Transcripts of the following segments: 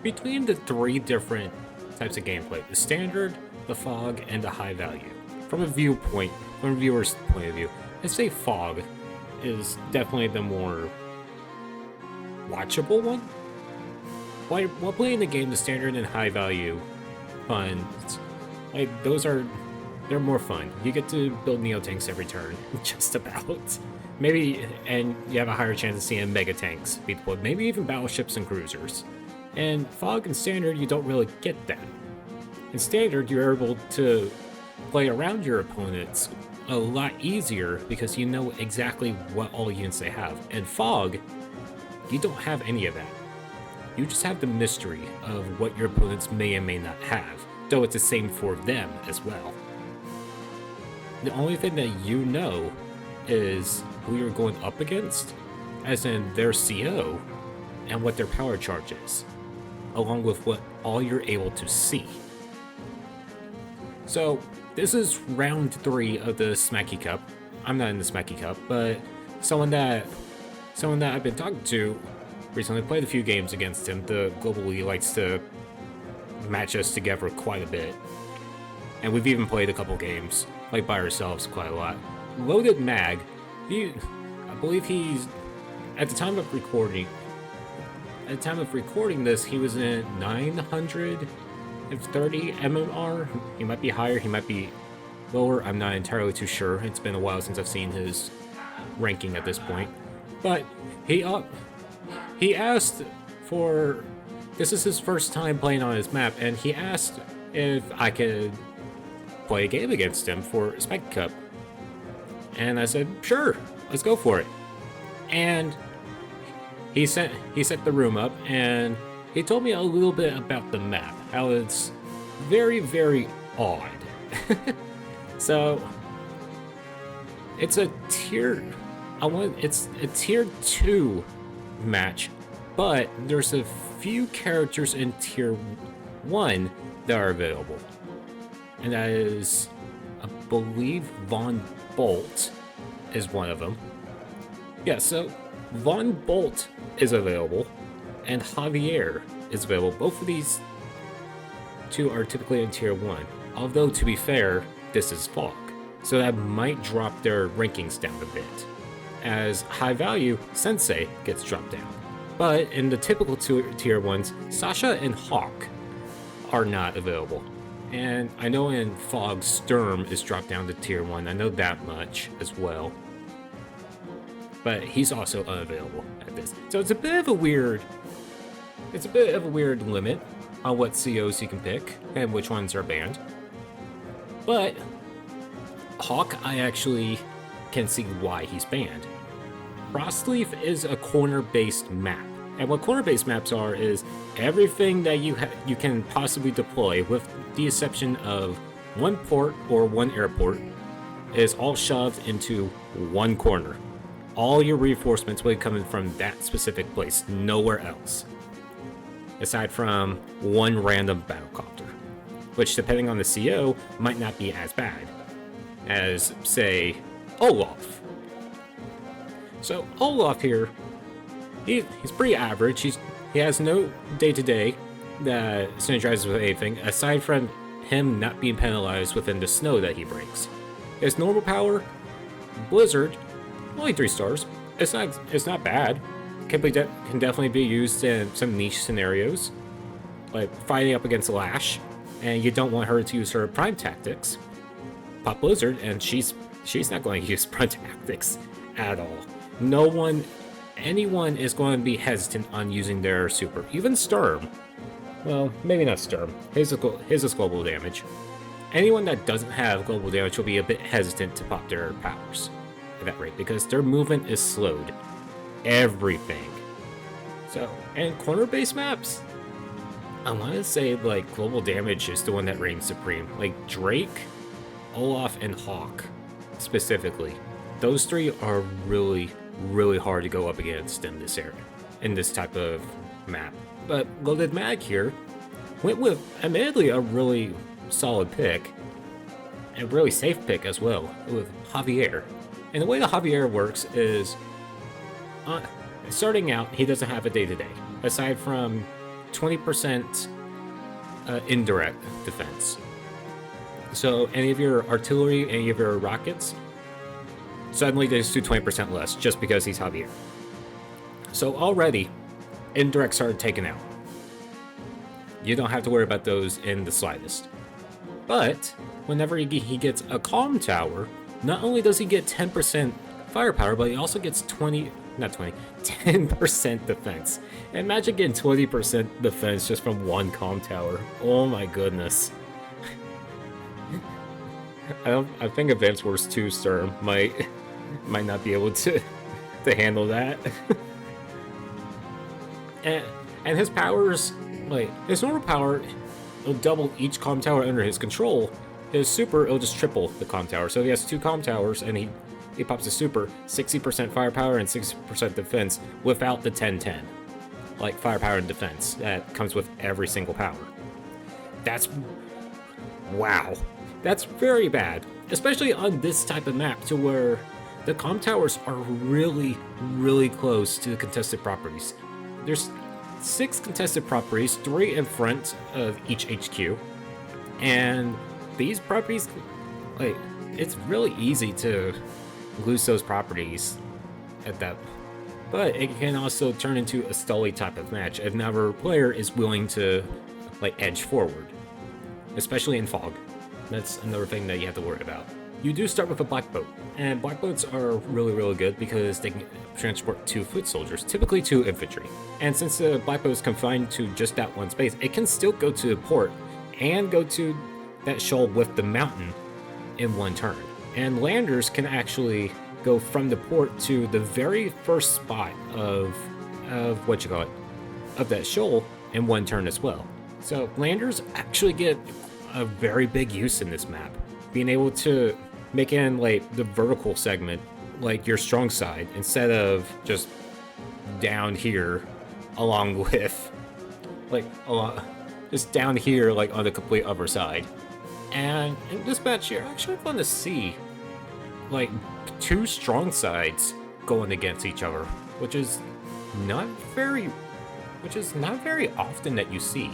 between the three different types of gameplay: the standard, the fog, and the high value. From a viewer's point of view, I'd say fog is definitely the more watchable one. While playing the game, the standard and high value funds, like they're more fun. You get to build Neo tanks every turn, just about. Maybe, and you have a higher chance of seeing mega tanks be deployed, maybe even battleships and cruisers. And fog and standard, you don't really get that. In standard, you're able to play around your opponents a lot easier because you know exactly what all units they have. In fog, you don't have any of that. You just have the mystery of what your opponents may and may not have, though it's the same for them as well. The only thing that you know is who you're going up against, as in their CO, and what their power charge is, along with what all you're able to see. So, this is round 3 of the Smacky Cup. I'm not in the Smacky Cup, but someone that I've been talking to recently played a few games against him. The Global League likes to match us together quite a bit. And we've even played a couple games, like by ourselves quite a lot. Loaded Mag, I believe he's, at the time of recording this, he was in 930 MMR. He might be higher, he might be lower, I'm not entirely too sure. It's been a while since I've seen his ranking at this point. But he asked for, this is his first time playing on his map, and he asked if I could play a game against him for Smacky Cup. And I said, sure, let's go for it. And he set the room up, and he told me a little bit about the map, how it's very, very odd. So it's a tier 2 match, but there's a few characters in tier 1 that are available. And that is, I believe, Von Bolt is one of them. Yeah, so Von Bolt is available, and Javier is available. Both of these two are typically in tier 1. Although, to be fair, this is fog, so that might drop their rankings down a bit, as high value Sensei gets dropped down. But in the typical tier 1s, Sasha and Hawk are not available. And I know in Fog, Sturm is dropped down to tier 1, I know that much as well. But he's also unavailable at this. So it's a bit of a weird limit on what COs you can pick and which ones are banned. But Hawk, I actually can see why he's banned. Frostleaf is a corner-based map. And what corner-based maps are is everything that you can possibly deploy, with the exception of one port or one airport, is all shoved into one corner. All your reinforcements will be coming from that specific place, nowhere else. Aside from one random battlecopter, which, depending on the CO, might not be as bad as, say, Olaf. So Olaf here, he's pretty average. He has no day-to-day that synergizes with anything, aside from him not being penalized within the snow that he breaks. His normal power, Blizzard, only 3 stars. It's not bad. Can definitely be used in some niche scenarios, like fighting up against Lash, and you don't want her to use her prime tactics. Pop Blizzard, and she's not going to use prime tactics at all. Anyone is going to be hesitant on using their super. Even Sturm. Well, maybe not Sturm. His is global damage. Anyone that doesn't have global damage will be a bit hesitant to pop their powers at that rate, because their movement is slowed. Everything. So, and corner-based maps, I want to say, like, global damage is the one that reigns supreme. Like, Drake, Olaf, and Hawk, specifically. Those 3 are really, really hard to go up against in this area, in this type of map. But Loaded Mag here went with, admittedly, a really solid pick, and a really safe pick as well, with Javier. And the way the Javier works is, starting out, he doesn't have a day-to-day. Aside from 20% indirect defense. So any of your artillery, any of your rockets, suddenly they just do 20% less just because he's Javier. So already, indirects are taken out. You don't have to worry about those in the slightest. But whenever he gets a calm tower, not only does he get 10% firepower, but he also gets 10% defense. Imagine getting 20% defense just from one calm tower. Oh my goodness. I think Advanced Wars 2 Sturm might not be able to handle that. and his powers, like his normal power, it'll double each calm tower under his control. His super, it'll just triple the calm tower. So he has 2 calm towers, and he pops a super, 60% firepower and 60% defense without the 10-10. Like firepower and defense that comes with every single power. Wow. That's very bad, especially on this type of map to where the calm towers are really, really close to the contested properties. There's 6 contested properties, 3 in front of each HQ, and these properties, like, it's really easy to lose those properties at that. But it can also turn into a stally type of match if another player is willing to, like, edge forward, especially in fog. That's another thing that you have to worry about. You do start with a black boat, and black boats are really, really good because they can transport 2 foot soldiers, typically 2 infantry. And since the black boat is confined to just that one space, it can still go to the port and go to that shoal with the mountain in one turn. And landers can actually go from the port to the very first spot of that shoal in one turn as well. So landers actually get a very big use in this map. Being able to make in like the vertical segment, like your strong side, instead of just down here along with just down here like on the complete other side. And in this match you're actually going to see like 2 strong sides going against each other, which is not very often that you see.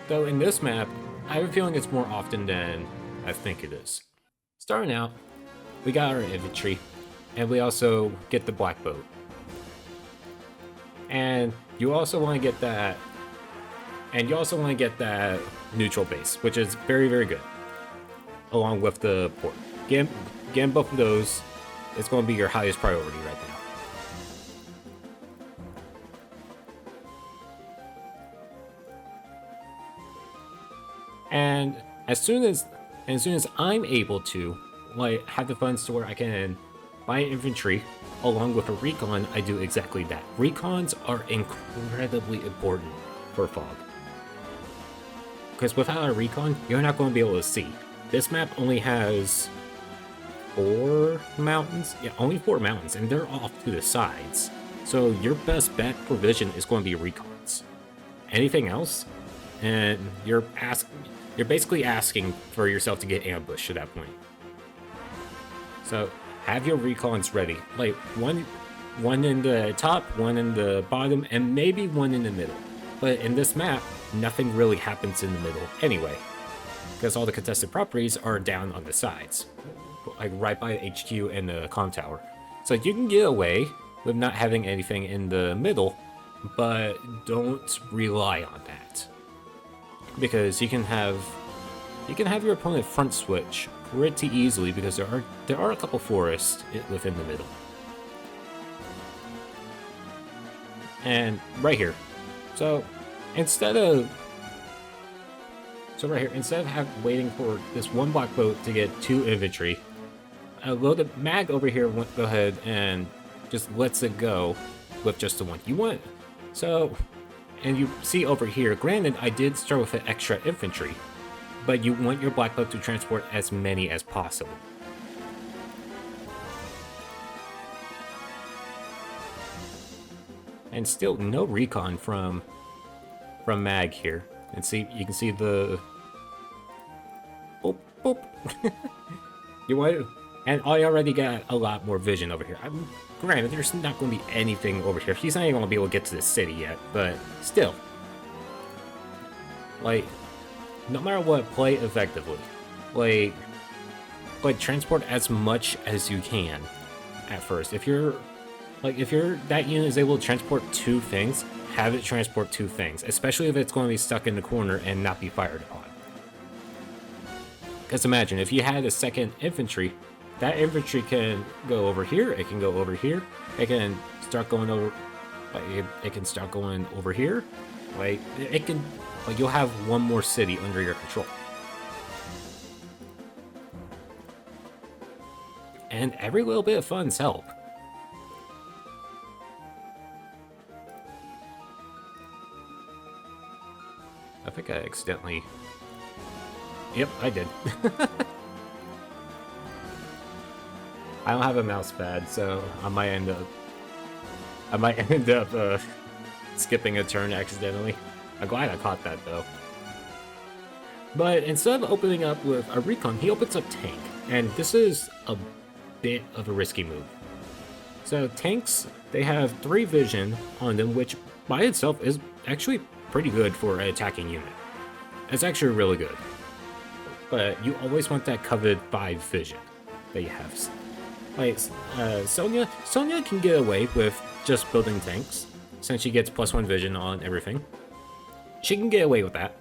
Though in this map, I have a feeling it's more often than I think it is. Starting out, we got our infantry, and we also get the black boat. And you also want to get that, neutral base, which is very, very good, along with the port. Getting both of those is going to be your highest priority right now. And as soon as I'm able to, like, have the funds to where I can buy infantry along with a recon, I do exactly that. Recons are incredibly important for fog, because without a recon, you're not going to be able to see. This map only has 4 mountains. Yeah, only 4 mountains, and they're off to the sides. So your best bet for vision is going to be recons. Anything else, and you're basically asking for yourself to get ambushed at that point. So have your recons ready, like one in the top, one in the bottom, and maybe one in the middle. But in this map, nothing really happens in the middle anyway, because all the contested properties are down on the sides, like right by the HQ and the comm tower. So you can get away with not having anything in the middle, but don't rely on that, because you can have your opponent front switch pretty easily, because there are a couple forests within the middle. And right here, instead of waiting for this one black boat to get 2 infantry, load the mag over here. Go ahead and just lets it go with just the 1. And you see over here, granted, I did start with an extra infantry, but you want your black boat to transport as many as possible. And still no recon from mag here. And you can see the boop boop. And I already got a lot more vision over here. Granted, there's not going to be anything over here. He's not even going to be able to get to the city yet, but still, Like, no matter what, play effectively. Like transport as much as you can at first. If you're that unit is able to transport 2 things, have it transport 2 things, especially if it's going to be stuck in the corner and not be fired upon. Because imagine if you had a second infantry, that infantry can go over here, it can go over here, it can start going over, it can start going over here, like it can, like you'll have one more city under your control. And every little bit of funds help. I think I accidentally... Yep, I did. I don't have a mouse pad, so I might end up skipping a turn accidentally. I'm glad I caught that though. But instead of opening up with a recon, he opens up tank, and this is a bit of a risky move. So tanks, they have 3 vision on them, which by itself is actually pretty good for an attacking unit. It's actually really good. But you always want that coveted 5 vision that you have. Like, Sonya can get away with just building tanks, since she gets +1 vision on everything. She can get away with that,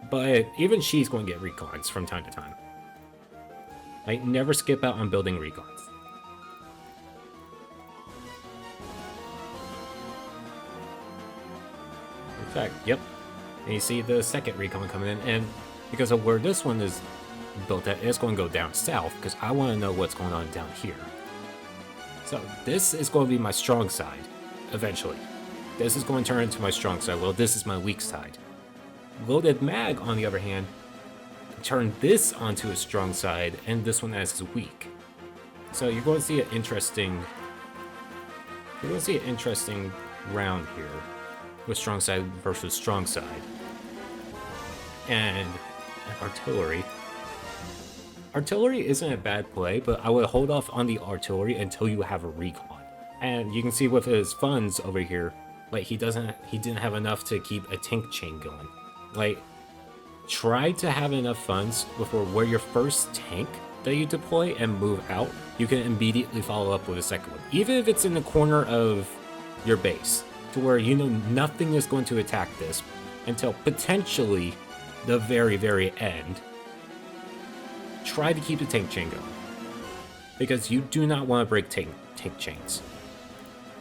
but even she's going to get recons from time to time. Like, never skip out on building recons. In fact, yep. And you see the second recon coming in, and because of where this one is built at, it's going to go down south, because I want to know what's going on down here. So this is going to be my strong side, eventually. This is going to turn into my strong side. Well, this is my weak side. Loaded mag, on the other hand, turn this onto a strong side, and this one as weak. So you're going to see an interesting... You're going to see an interesting round here with strong side versus strong side. And artillery. Artillery isn't a bad play, but I would hold off on the artillery until you have a recon. And you can see with his funds over here, like he didn't have enough to keep a tank chain going. Like, try to have enough funds before where your first tank that you deploy and move out, you can immediately follow up with a second one. Even if it's in the corner of your base, to where you know nothing is going to attack this until potentially the very, very end. Try to keep the tank chain going, because you do not want to break tank chains.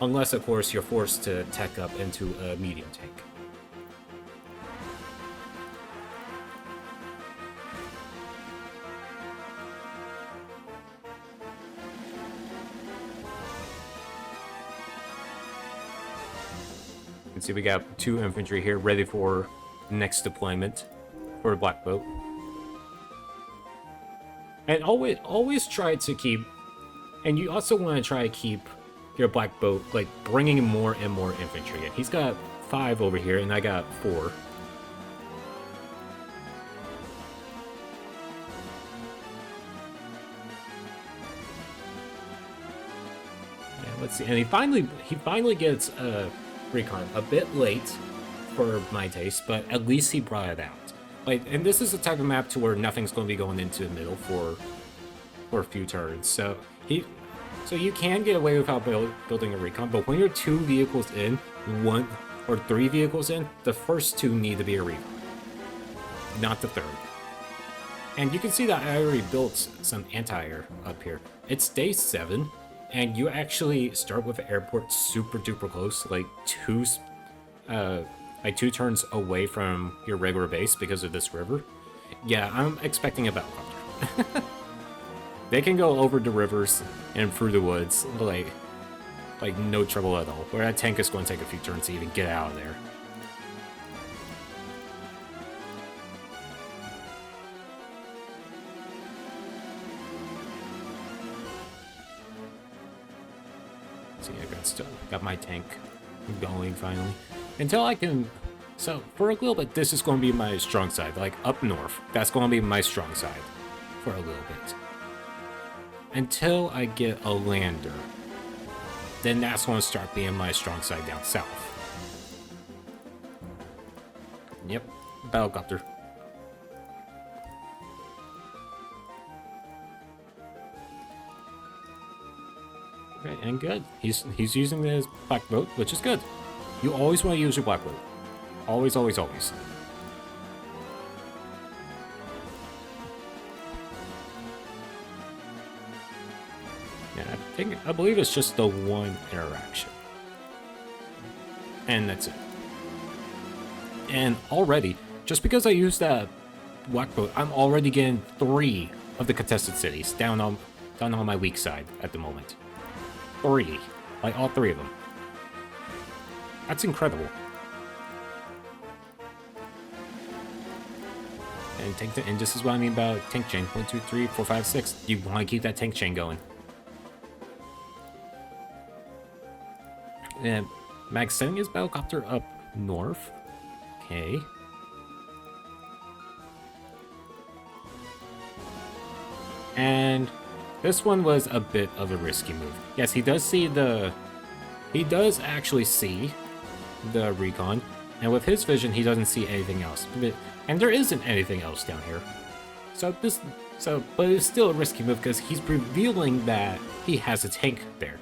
Unless, of course, you're forced to tech up into a medium tank. You can see we got 2 infantry here ready for next deployment for a black boat. And always try to keep, and you also want to try to keep your black boat, like, bringing more and more infantry in. He's got 5 over here, and I got 4. Yeah, let's see. And he finally gets a recon. A bit late for my taste, but at least he brought it out. Like, and this is the type of map to where nothing's going to be going into the middle for a few turns. So you can get away without building a recon, but when you're 2 vehicles in, 1 or 3 vehicles in, the first 2 need to be a recon, not the 3rd. And you can see that I already built some anti-air up here. It's day 7, and you actually start with the airport super duper close, like 2 turns away from your regular base because of this river. Yeah, I'm expecting a Battlehopter. They can go over the rivers and through the woods, like no trouble at all. Where that tank is going to take a few turns to even get out of there. See, I got my tank going finally. Until I can... So, for a little bit, this is going to be my strong side. Like, up north, that's going to be my strong side. For a little bit. Until I get a lander. Then that's going to start being my strong side down south. Yep. battlecopter. Okay, and good. He's using his black boat, which is good. You always want to use your black boat. Always, always, always. Yeah, I believe it's just the one interaction. And that's it. And already, just because I used that black boat, I'm already getting 3 of the contested cities down on my weak side at the moment. 3. Like, all 3 of them. That's incredible. And this is what I mean about tank chain. 1, 2, 3, 4, 5, 6. You want to keep that tank chain going. And Mag's sending his battlecopter up north. Okay. And this one was a bit of a risky move. Yes, he does actually see the recon, and with his vision, he doesn't see anything else. And there isn't anything else down here. But it's still a risky move because he's revealing that he has a tank there.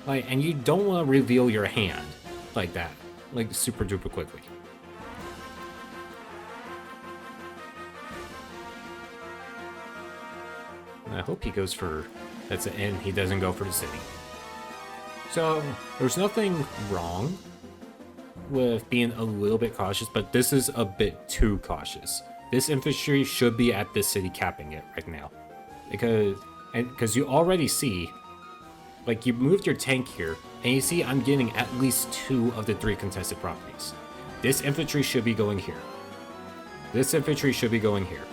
Like, and you don't want to reveal your hand like that, like super duper quickly. And I hope he goes for, that's it, and he doesn't go for the city. So, there's nothing wrong with being a little bit cautious, but this is a bit too cautious. This infantry should be at this city capping it right now. Because you already see, like, you moved your tank here, and you see I'm getting at least 2 of the 3 contested properties. This infantry should be going here. This infantry should be going here.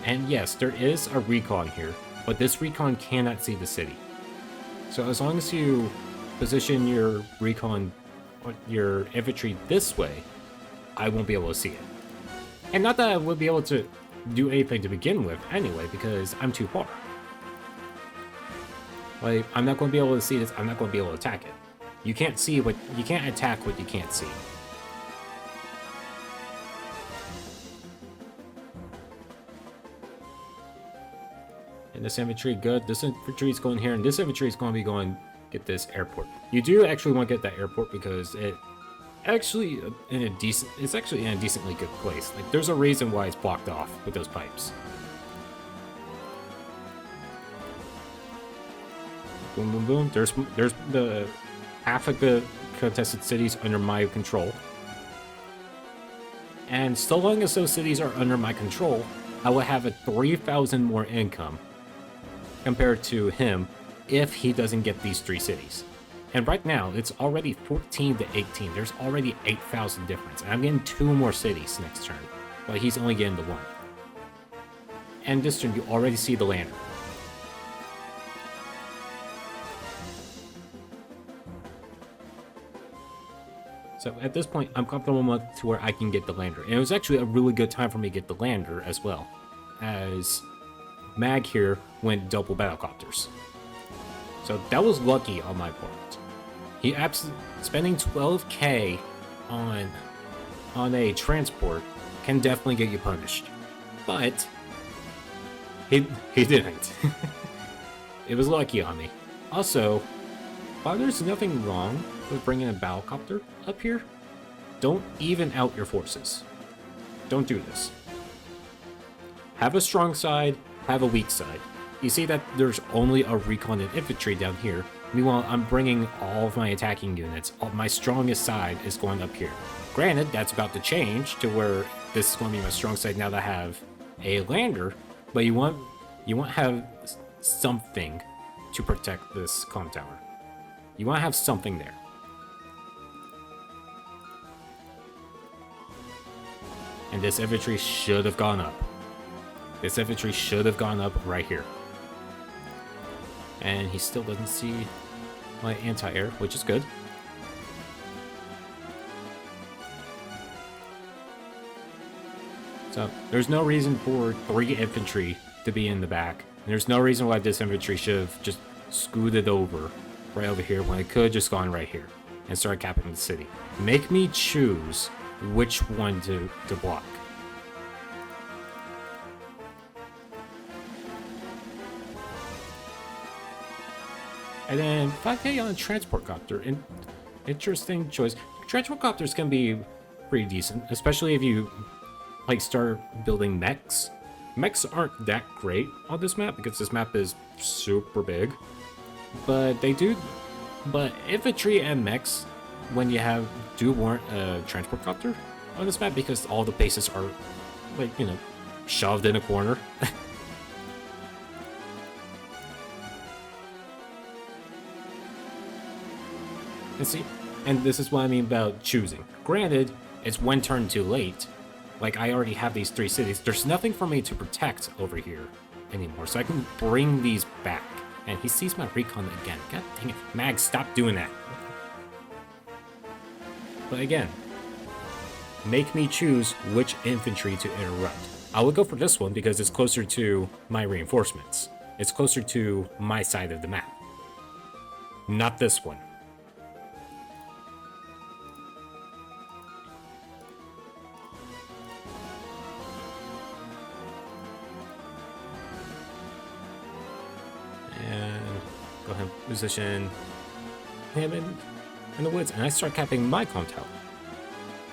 And yes, there is a recon here, but this recon cannot see the city. So as long as you position your recon, your infantry this way, I won't be able to see it. And not that I would be able to do anything to begin with anyway, because I'm too far. Like, I'm not going to be able to see this, I'm not going to be able to attack it. You can't attack what you can't see. And this infantry, good. This infantry is going here, and this infantry is going to be going get this airport. You do actually want to get that airport because it's actually in a decently good place. Like, there's a reason why it's blocked off with those pipes. Boom, boom, boom. There's the half of the contested cities under my control. And so long as those cities are under my control, I will have a 3,000 more income compared to him if he doesn't get these 3 cities. And right now, it's already 14 to 18. There's already 8,000 difference. And I'm getting 2 more cities next turn, but he's only getting the 1. And this turn, you already see the lander. So at this point, I'm comfortable enough to where I can get the lander. And it was actually a really good time for me to get the lander as well, as Mag here went double battlecopters. So that was lucky on my part. He spending 12k on a transport can definitely get you punished, but he didn't. It was lucky on me. Also, while there's nothing wrong with bringing a battlecopter up here, don't even out your forces. Don't do this. Have a strong side, have a weak side. You see that there's only a recon and infantry down here. Meanwhile, I'm bringing all of my attacking units. My strongest side is going up here. Granted, that's about to change to where this is going to be my strong side now that I have a lander, but you want to have something to protect this comm tower. You want to have something there. And this infantry should have gone up. This infantry should have gone up right here. And he still doesn't see my anti-air, which is good. So there's no reason for 3 infantry to be in the back. And there's no reason why this infantry should have just scooted over right over here when it could have just gone right here. and start capping the city. Make me choose which one to block. And then 5k on a transport copter. Interesting choice. Transport copters can be pretty decent, especially if you like start building mechs. Mechs aren't that great on this map because this map is super big, but they do. But infantry and mechs, when you do warrant a transport copter on this map because all the bases are like shoved in a corner. And see, and this is what I mean about choosing. Granted, it's one turn too late. Like, I already have these 3 cities. There's nothing for me to protect over here anymore, so I can bring these back. And he sees my recon again. God dang it. Mag, stop doing that. But again, make me choose which infantry to interrupt. I would go for this one because it's closer to my reinforcements. It's closer to my side of the map. Not this one. Go ahead, position him in the woods, and I start capping my com tower.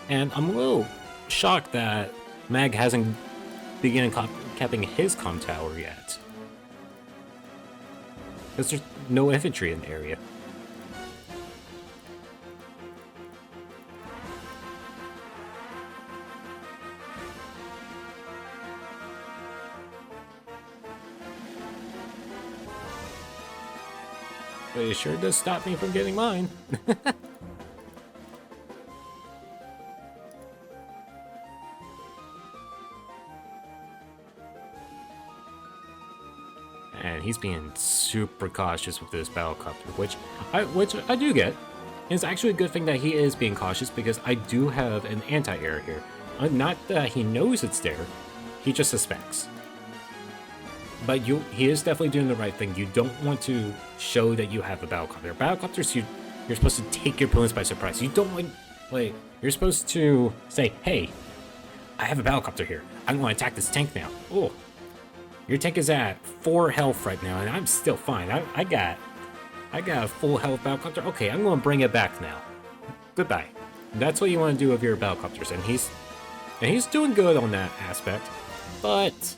And I'm a little shocked that Mag hasn't begun capping his com tower yet, because there's no infantry in the area. But it sure does stop me from getting mine. And he's being super cautious with this battlecopter, which I do get. It's actually a good thing that he is being cautious because I do have an anti-air here. Not that he knows it's there, he just suspects. But he is definitely doing the right thing. You don't want to show that you have a battlecopter. Battlecopters, you're supposed to take your opponents by surprise. You don't like you're supposed to say, "Hey, I have a battlecopter here. I'm going to attack this tank now." Oh, your tank is at 4 health right now, and I'm still fine. I got a full health battlecopter. Okay, I'm going to bring it back now. Goodbye. That's what you want to do with your battlecopters, and he's doing good on that aspect, but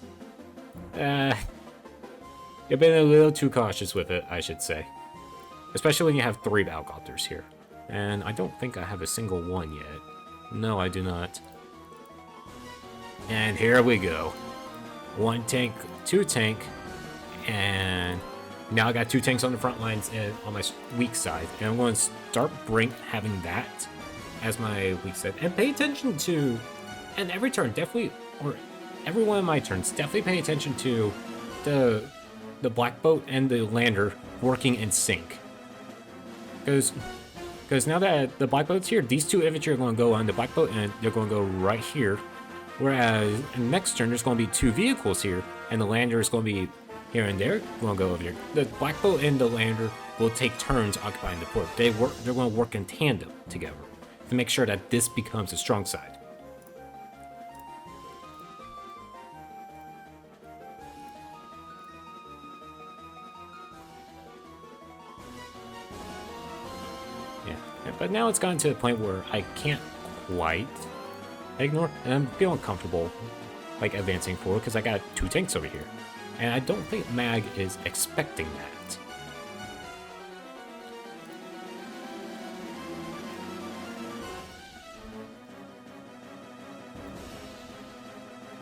you've been a little too cautious with it, I should say. Especially when you have 3 battlecopters here. And I don't think I have a single one yet. No, I do not. And here we go. 1 tank, 2 tank, and now I got 2 tanks on the front lines and on my weak side. And I'm going to start having that as my weak side. And pay attention to, and every turn, definitely, or every one of my turns, definitely pay attention to the black boat and the lander working in sync. Because now that the black boat's here, these 2 infantry are going to go on the black boat and they're going to go right here. Whereas in the next turn, there's going to be 2 vehicles here, and the lander is going to be here and there. Going to go over here. The black boat and the lander will take turns occupying the port. They're going to work in tandem together to make sure that this becomes a strong side. But now it's gotten to the point where I can't quite ignore, and I'm feeling comfortable like advancing forward because I got 2 tanks over here. And I don't think Mag is expecting that.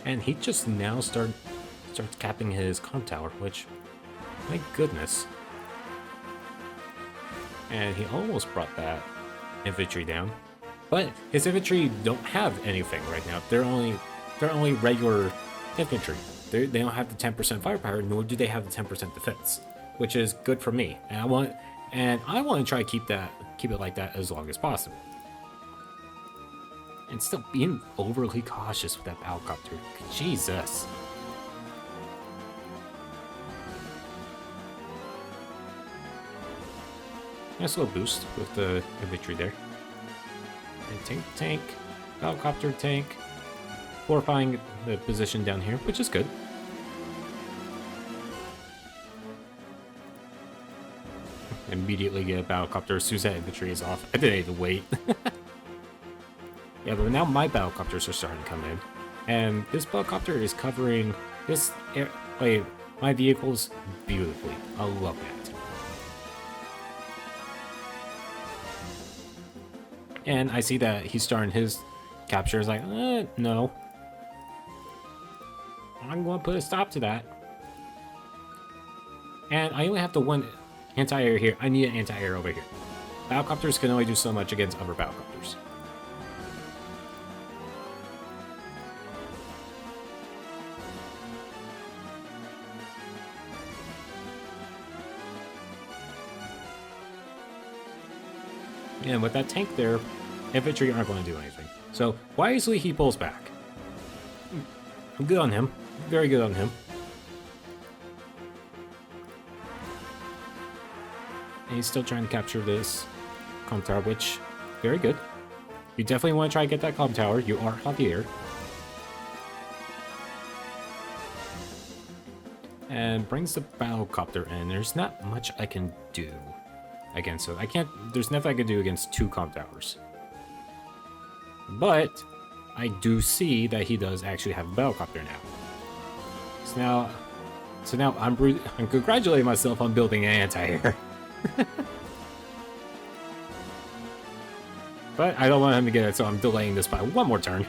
And he just now starts capping his comm tower, which, my goodness. And he almost brought that infantry down, but his infantry don't have anything right now. They're only regular infantry. They don't have the 10% firepower, nor do they have the 10% defense, which is good for me. And I want to try to keep it like that as long as possible. And still being overly cautious with that battlecopter. Jesus. Nice little boost with the infantry there. And tank, helicopter tank, fortifying the position down here, which is good. Immediately get a battlecopter as soon as that infantry is off. I didn't even wait. Yeah, but now my battlecopters are starting to come in. And this battlecopter is covering this like my vehicles beautifully. I love that. And I see that he's starting his captures like, no. I'm going to put a stop to that. And I only have the one anti-air here. I need an anti-air over here. Battlecopters can only do so much against other battlecopters. And with that tank there, infantry aren't going to do anything. So wisely he pulls back. I'm good on him. Very good on him. And he's still trying to capture this comm tower, which, very good. You definitely want to try to get that comm tower. You are Javier. And brings the battlecopter in. There's not much I can do against it. There's nothing I can do against two comm towers. But I do see that he does actually have a battlecopter now. So now I'm congratulating myself on building an anti-air. But I don't want him to get it, so I'm delaying this by one more turn.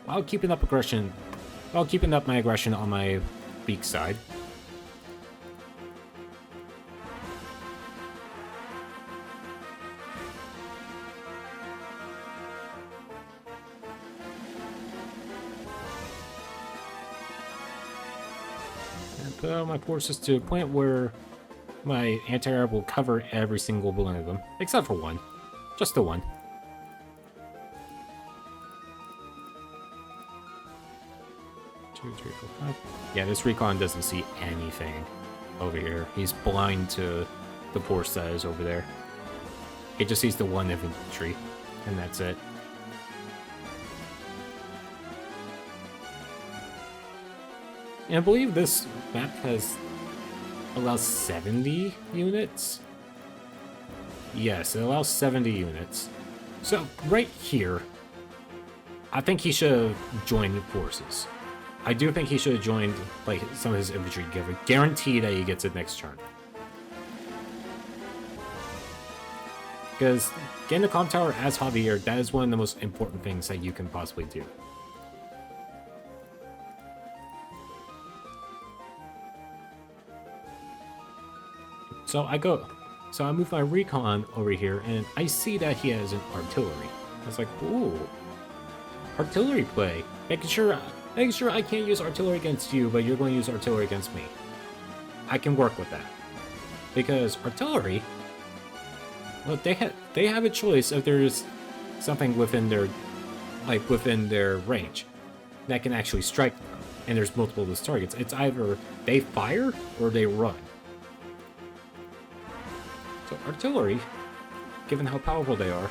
While keeping up my aggression on my beak side. And put all my forces to a point where my anti-air will cover every single one of them, except for one. Just the one. Yeah, this recon doesn't see anything over here. He's blind to the force that is over there. He just sees the one infantry, and that's it. And I believe this map allows 70 units? Yes, it allows 70 units. So, right here, I think he should have joined forces. I do think he should have joined like some of his infantry together. Guarantee that he gets it next turn. Because getting the comm tower as Javier, that is one of the most important things that you can possibly do. So I move my recon over here, and I see that he has an artillery. I was like, ooh, artillery play. Making sure I can't use artillery against you, but you're going to use artillery against me. I can work with that. Because artillery, well, they have a choice if there's something within their range that can actually strike them, and there's multiple of those targets. It's either they fire or they run. So artillery, given how powerful they are,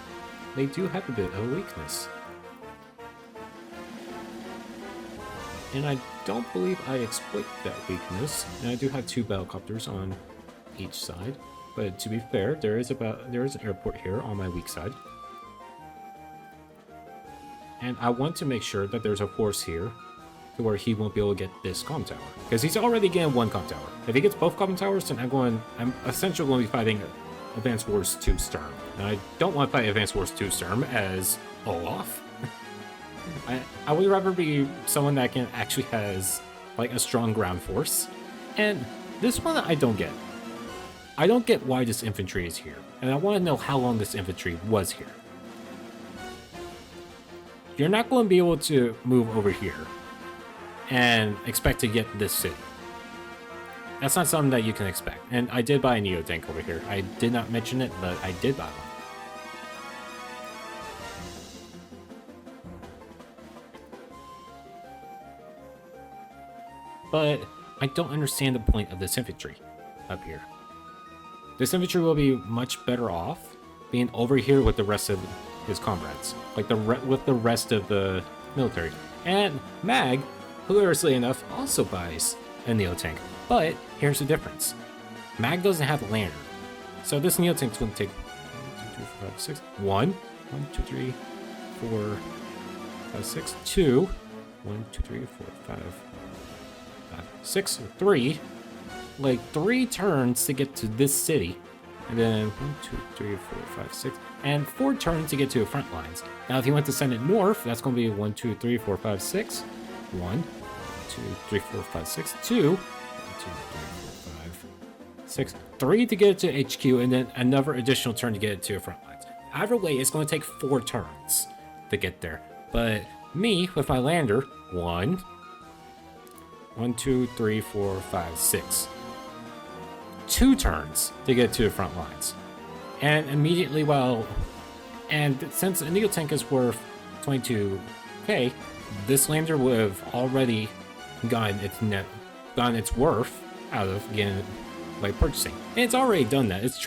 they do have a bit of a weakness. And I don't believe I exploit that weakness. And I do have two battlecopters on each side. But to be fair, there is an airport here on my weak side. And I want to make sure that there's a force here to where he won't be able to get this comm tower. Because he's already getting one comm tower. If he gets both comm towers, then I'm essentially going to be fighting Advanced Wars 2 Sturm. And I don't want to fight Advanced Wars 2 Sturm as Olaf. I would rather be someone that actually has like a strong ground force. And this one I don't get. I don't get why this infantry is here. And I want to know how long this infantry was here. You're not going to be able to move over here and expect to get this city. That's not something that you can expect. And I did buy a Neo tank over here. I did not mention it, but I did buy one. but I don't understand the point of this infantry up here. This infantry will be much better off being over here with the rest of his comrades, like with the rest of the military. And Mag, hilariously enough, also buys a Neo-Tank, but here's the difference. Mag doesn't have a lander, so this Neo-Tank's going to take 1, 2, 3, 4, 5, 6, 2, 1, 2, 3, 4, 5, 6, 3, like 3 turns to get to this city, and then 1, 2, 3, 4, 5, 6, and 4 turns to get to the front lines. Now, if you want to send it north, that's going to be 1, 2, 3, 4, 5, 6, 1, 2, 3, 4, 5, 6, 2, 1, 2, 3, 4, 5, 6, 3 to get it to HQ, and then another additional turn to get it to the front lines. Either way, it's going to take 4 turns to get there. But me, with my lander, 1, 2, 3, 4, 5, 6. 2 turns to get to the front lines. And immediately and since a Neo-Tank is worth 22k, this lander would have already gotten its worth out of again by purchasing. And it's already done that. It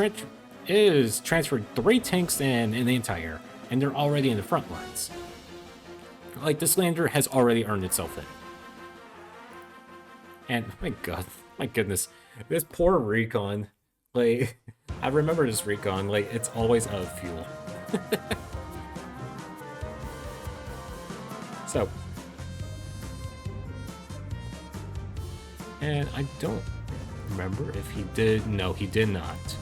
is transferred 3 tanks in the entire, and they're already in the front lines. Like, this lander has already earned itself in. And my goodness, this poor recon. Like, I remember this recon, like, it's always out of fuel. So. And I don't remember if he did. No, he did not.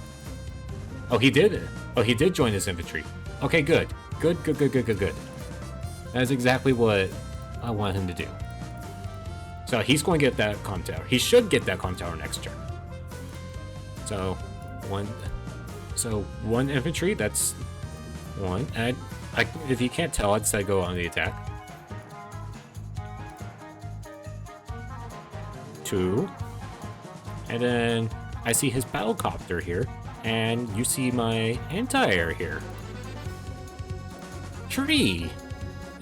Oh, he did. Oh, he did join his infantry. Okay, good. Good. That's exactly what I want him to do. So he's going to get that comm tower. He should get that comm tower next turn. So one infantry, that's 1. And if you can't tell, I'd say go on the attack. 2. And then I see his battlecopter here, and you see my anti-air here. 3.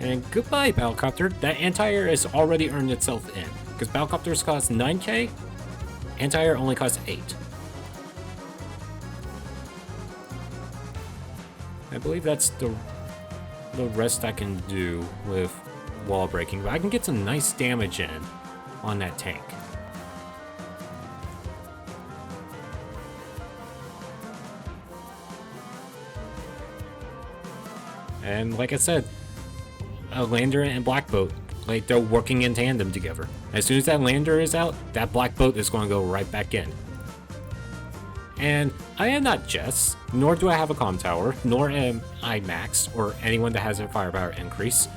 And goodbye, battlecopter. That anti-air has already earned itself in, because battlecopters cost 9k, anti-air only costs 8. I believe that's the rest I can do with wall breaking, but I can get some nice damage in on that tank. And like I said, a lander and black boat, like, they're working in tandem together. As soon as that lander is out, that black boat is going to go right back in. And I am not Jess, nor do I have a comm tower, nor am I Max, or anyone that has a firepower increase.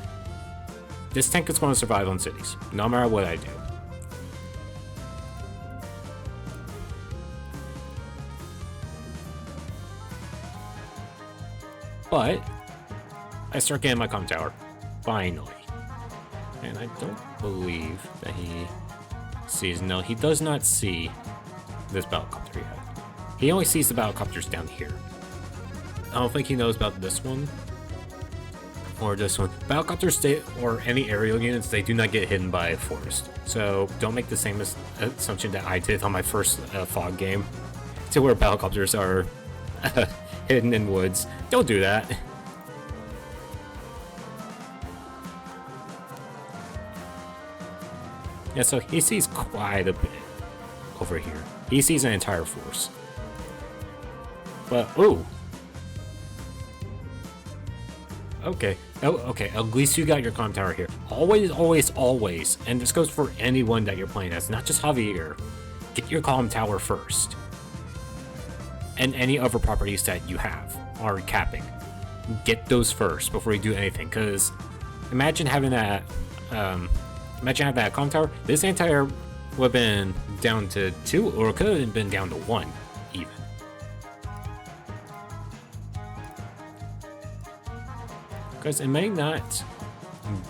This tank is going to survive on cities, no matter what I do. But I start getting my comm tower, finally. And I don't believe that he sees, no, he does not see this battlecopter yet. He only sees the battlecopters down here. I don't think he knows about this one. Or this one. Battlecopters or any aerial units, they do not get hidden by a forest. So don't make the same assumption that I did on my first fog game, to where battlecopters are hidden in woods. Don't do that. Yeah, so he sees quite a bit over here. He sees an entire force. But, ooh. Okay. Oh, okay. At least you got your comm tower here. Always, always, always. And this goes for anyone that you're playing as, not just Javier. Get your comm tower first. And any other properties that you have are capping. Get those first before you do anything. Because imagine having that, comm tower. This entire would have been down to 2, or it could have been down to 1, even. Because it may not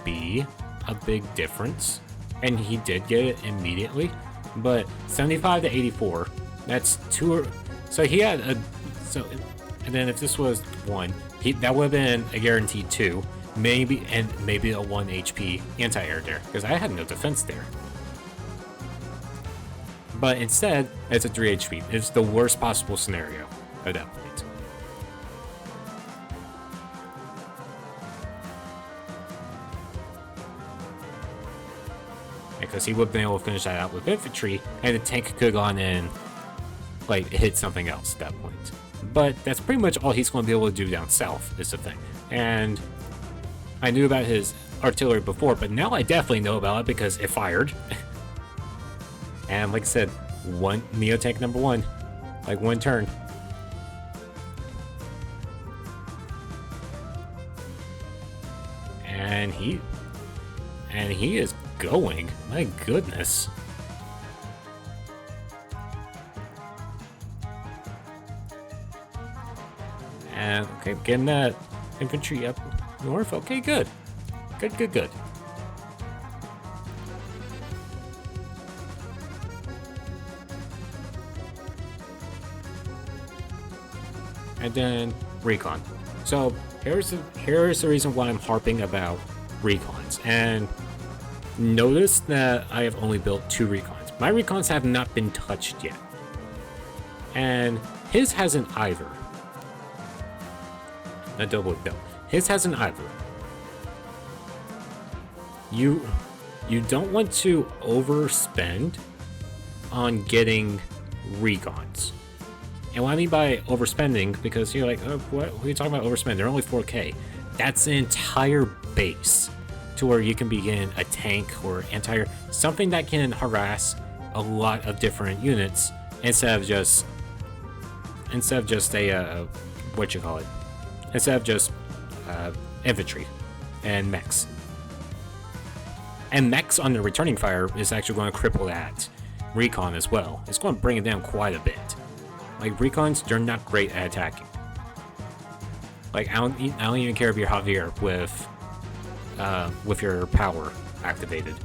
be a big difference, and he did get it immediately, but 75 to 84, that's 2, so he had a, so, and then if this was 1, that would have been a guaranteed 2, maybe a 1 HP anti-air there, because I had no defense there. But instead, it's a 3 HP. It's the worst possible scenario at that point. Because he would have been able to finish that out with infantry, and the tank could have gone in, like, hit something else at that point. But that's pretty much all he's going to be able to do down south, is the thing. And I knew about his artillery before, but now I definitely know about it because it fired. And like I said, one Neo tank number 1, like 1 turn. And he is going. My goodness. And okay, getting that infantry up north. Okay, good. Good. And then recon. So here's the reason why I'm harping about recons. And notice that I have only built 2 recons. My recons have not been touched yet. And his hasn't either. Not double, no. His hasn't either. You don't want to overspend on getting recons. And what I mean by overspending, because you're like, oh, what are you talking about overspending? They're only 4K. That's an entire base to where you can begin a tank or entire something that can harass a lot of different units instead of just a what you call it, instead of just infantry and mechs. And mechs on the returning fire is actually going to cripple that recon as well. It's going to bring it down quite a bit. Like, recons, they're not great at attacking. Like, I don't even care if you're Javier with your power activated.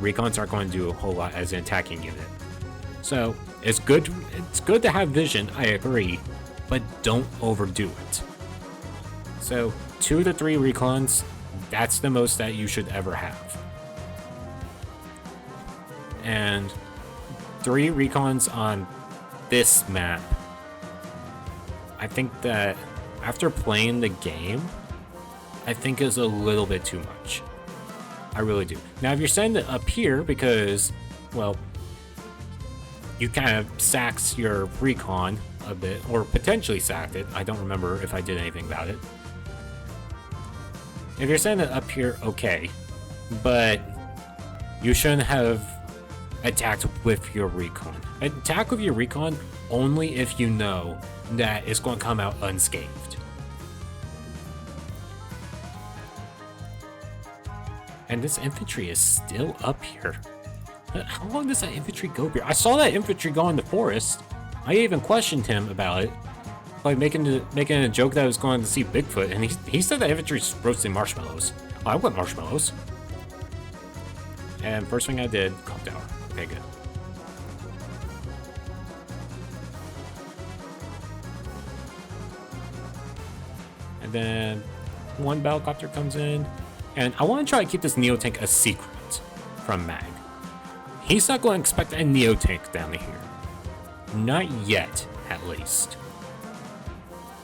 Recons aren't going to do a whole lot as an attacking unit. So, it's good to have vision, I agree, but don't overdo it. So, 2 to 3 recons, that's the most that you should ever have. And 3 recons on this map, I think that after playing the game, I think is a little bit too much. I really do. Now, if you're setting it up here because, well, you kind of sacked your recon a bit, or potentially sacked it. I don't remember if I did anything about it. If you're setting it up here, okay, but you shouldn't have attacked with your recon. Attack with your recon only if you know that it's going to come out unscathed. And this infantry is still up here. How long does that infantry go here? I saw that infantry go in the forest. I even questioned him about it, like making a joke that I was going to see Bigfoot, and he said that infantry's roasting marshmallows. Oh, I want marshmallows. And first thing I did, clock tower. Okay, good. And then 1 battlecopter comes in, and I want to try to keep this Neo tank a secret from Mag. He's not going to expect a Neo tank down here. Not yet, at least.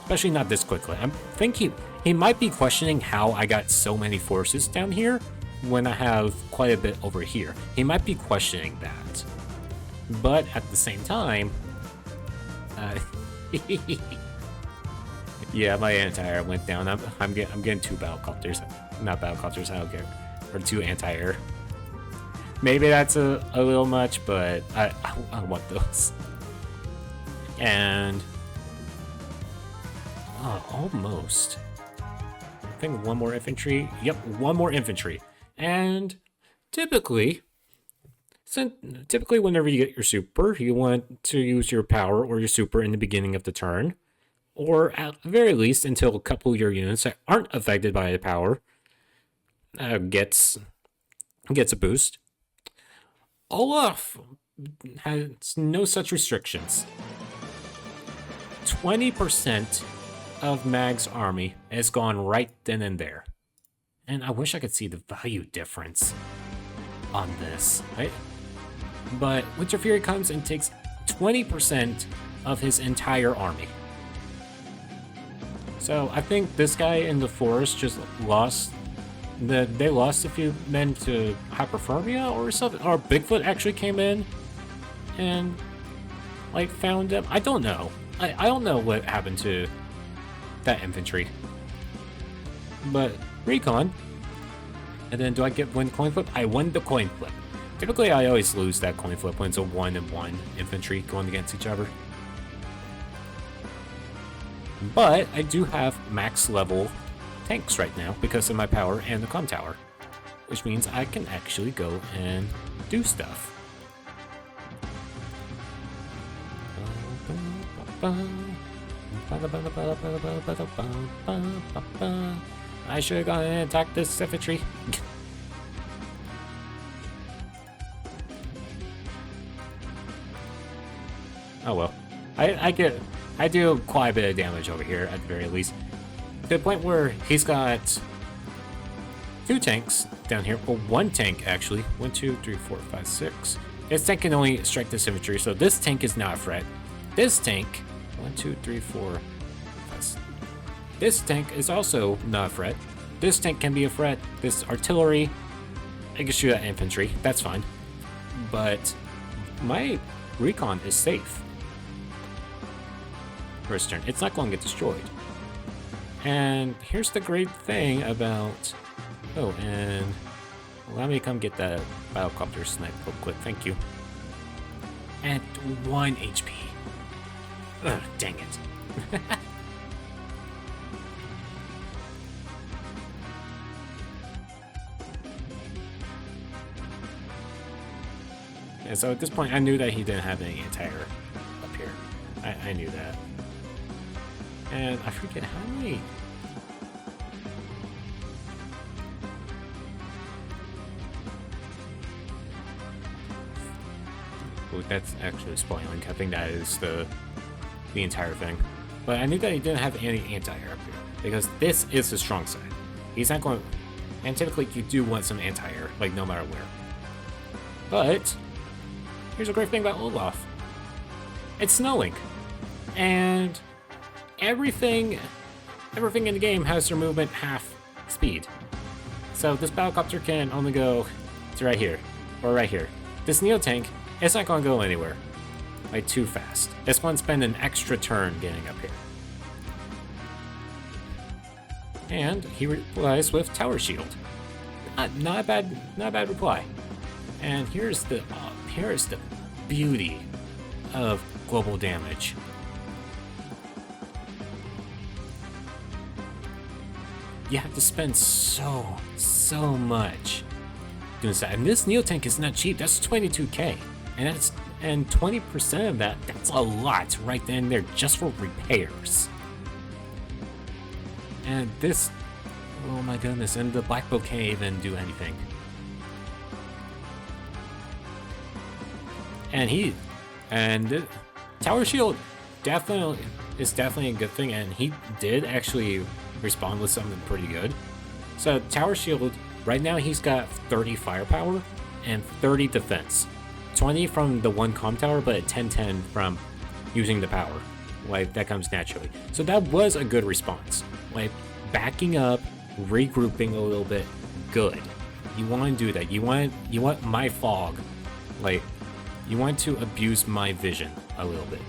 Especially not this quickly. I think he might be questioning how I got so many forces down here when I have quite a bit over here. He might be questioning that. But at the same time, yeah, my anti-air went down. I'm getting 2 battlecopters. Not battlecopters, I don't care. Or 2 anti-air. Maybe that's a little much, but I want those. And almost. I think 1 more infantry. Yep, 1 more infantry. And typically whenever you get your super, you want to use your power or your super in the beginning of the turn, or at the very least until a couple of your units that aren't affected by the power gets a boost. Olaf has no such restrictions. 20% of Mag's army has gone right then and there. And I wish I could see the value difference on this. but Winter Fury comes and takes 20% of his entire army. So I think this guy in the forest just lost. They lost a few men to hypothermia or something, or Bigfoot actually came in and like found them. I don't know. I don't know what happened to that infantry. But recon. And then do I get one coin flip? I won the coin flip. Typically I always lose that coin flip when it's a 1-1 infantry going against each other. But I do have max level tanks right now because of my power and the comm tower, which means I can actually go and do stuff. I should have gone and attacked this infantry. Oh well. I do quite a bit of damage over here at the very least. To the point where he's got 2 tanks down here. Well, 1 tank actually. 1, 2, 3, 4, 5, 6. This tank can only strike this infantry, so this tank is not a threat. This tank, 1, 2, 3, 4, 5, 6. This tank is also not a threat. This tank can be a threat. This artillery, I can shoot at infantry. That's fine. But my recon is safe. First turn, it's not going to get destroyed. And here's the great thing about... Oh, and allow me to come get that biocopter snipe real quick. Thank you. At 1 HP. Ugh, dang it. And so at this point, I knew that he didn't have any anti-air up here. I knew that. And I forget how many... Oh, that's actually spoiling. I think that is the entire thing. But I knew that he didn't have any anti-air up here, because this is the strong side. He's not going... And typically you do want some anti-air, like no matter where. But here's a great thing about Olaf. It's snowing. And everything in the game has their movement half speed. So this battlecopter can only go to right here, or right here. This Neo tank, it's not going to go anywhere, like too fast. It's going to spend an extra turn getting up here. And he replies with Tower Shield. Not a bad reply. And here's the beauty of global damage. You have to spend so much doing that. And this Neo tank is not cheap. That's 22k, and 20% of that's a lot right then there just for repairs. And this, oh my goodness, and the Black Bow can't even do anything. And the Tower Shield is definitely a good thing, and he did actually respond with something pretty good. So Tower Shield, right now he's got 30 firepower and 30 defense. 20 from the 1 comm tower, but 10-10 from using the power. Like, that comes naturally. So that was a good response. Like, backing up, regrouping a little bit, good. You want to do that. You want my fog. Like, you want to abuse my vision a little bit.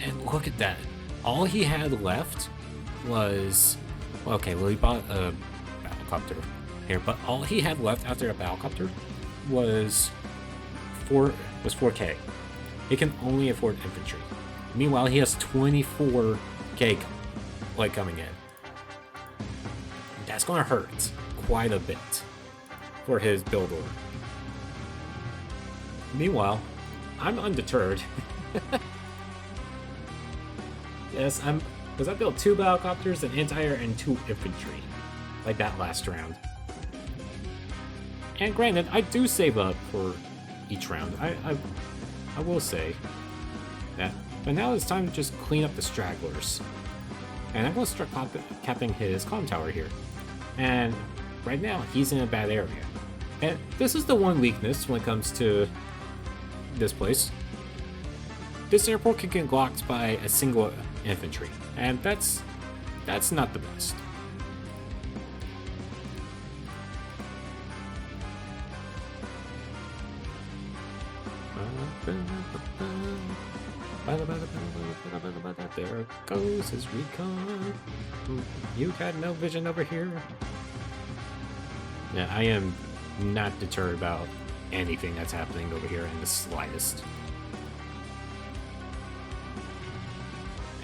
And look at that. All he had left was... Okay, well, he bought a battlecopter here, but all he had left after a battlecopter was 4k. He can only afford infantry. Meanwhile, he has 24k like coming in. That's gonna hurt quite a bit for his build order. Meanwhile, I'm undeterred. Yes, because I built 2 battlecopters, an anti-air, and 2 infantry, like that last round. And granted, I do save up for each round. I will say that. But now it's time to just clean up the stragglers. And I'm going to start capping his comm tower here. And right now, he's in a bad area. And this is the one weakness when it comes to this place. This airport can get blocked by a single infantry, and that's not the best. There goes his recon. You got no vision over here. Yeah, I am not deterred about anything that's happening over here in the slightest.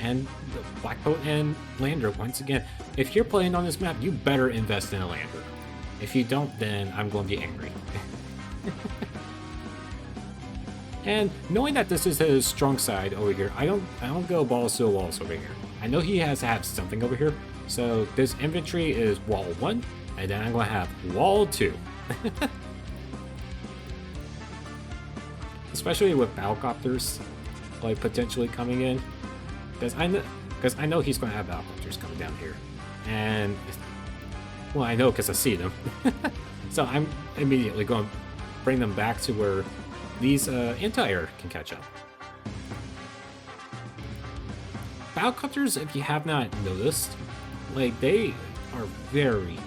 And the Black Boat and Lander, once again, if you're playing on this map, you better invest in a Lander. If you don't, then I'm going to be angry. And knowing that this is his strong side over here, I don't go balls to the walls over here. I know he has to have something over here. So this infantry is wall 1, and then I'm going to have wall 2. Especially with battlecopters, like potentially coming in, because I know he's going to have battlecopters coming down here, and well, I know because I see them. So I'm immediately going to bring them back to where these anti-air can catch up. Battlecopters, if you have not noticed, like they are very,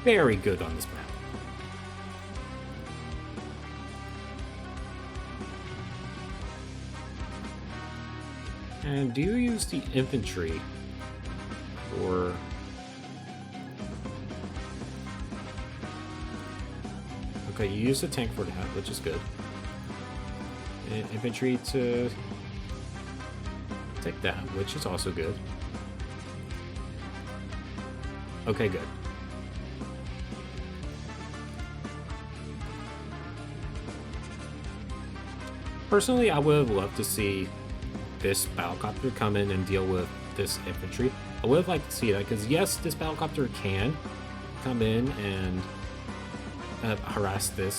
very good on this map. And do you use the infantry for... Okay, you use the tank for that, which is good. And infantry to take that, which is also good. Okay, good. Personally, I would have loved to see this battlecopter come in and deal with this infantry. I would have liked to see that, because yes, this battlecopter can come in and harass the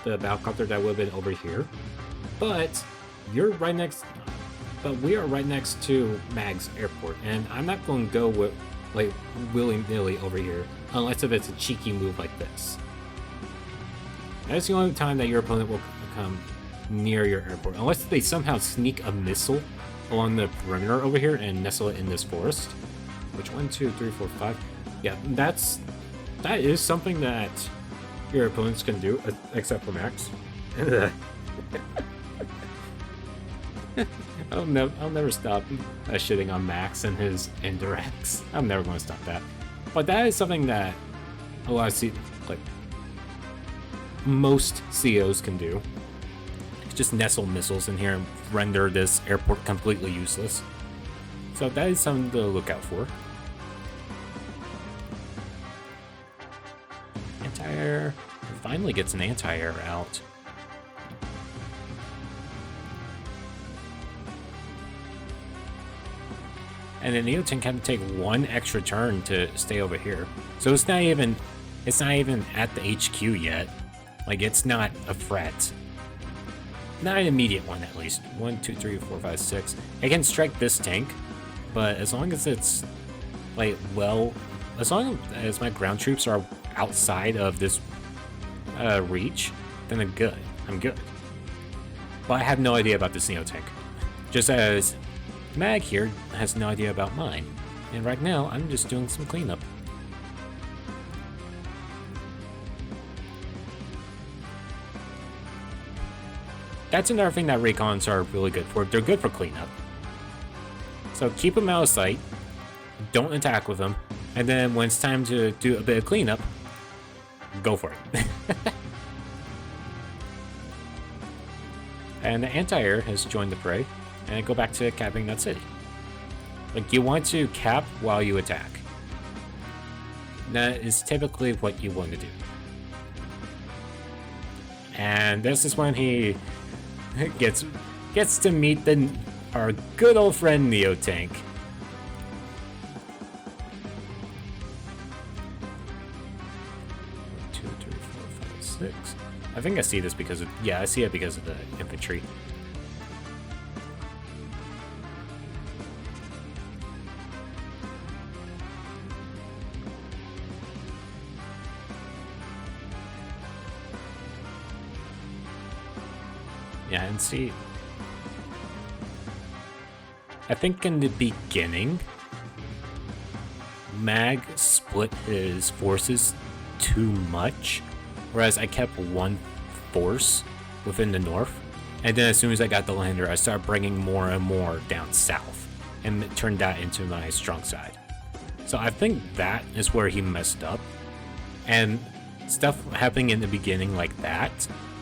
battlecopter that would have been over here, but we are right next to Mag's airport, and I'm not going to go with like willy-nilly over here unless if it's a cheeky move like this. That's the only time that your opponent will come near your airport, unless they somehow sneak a missile along the perimeter over here and nestle it in this forest. Which 1, 2, 3, 4, 5. Yeah, that is something that your opponents can do, except for Max. I'll never stop shitting on Max and his indirects. I'm never going to stop that. But that is something that a lot of most COs can do. Just nestle missiles in here and render this airport completely useless. So that is something to look out for. Anti-air finally gets an anti-air out. And the Neotin can take one extra turn to stay over here. So it's not even at the HQ yet. Like, it's not a threat. Not an immediate one, at least. 1, 2, 3, 4, 5, 6. It can strike this tank, but as long as it's like as long as my ground troops are outside of this reach, then I'm good. But I have no idea about this Neo tank. Just as Mag here has no idea about mine. And right now, I'm just doing some cleanup. That's another thing that recons are really good for. They're good for cleanup. So keep them out of sight. Don't attack with them. And then when it's time to do a bit of cleanup, go for it. And the anti-air has joined the fray. And go back to capping that city. Like, you want to cap while you attack. That is typically what you want to do. And this is when he gets to meet our good old friend Neo Tank. Two, 3, 4, 5, 6. I think I see this because of I see it because of the infantry. Yeah, and see, I think in the beginning, Mag split his forces too much, whereas I kept one force within the north, and then as soon as I got the lander, I started bringing more and more down south, and it turned that into my strong side. So I think that is where he messed up, and stuff happening in the beginning like that,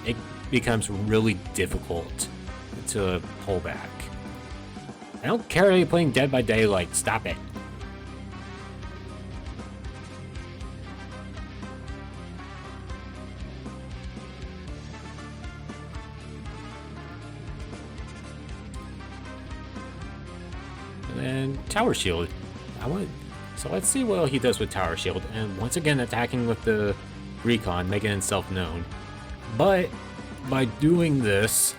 it becomes really difficult to pull back. I don't care if you're playing Dead by Daylight, stop it. And then Tower Shield. So let's see what he does with Tower Shield. And once again, attacking with the Recon, making himself known. But by doing this,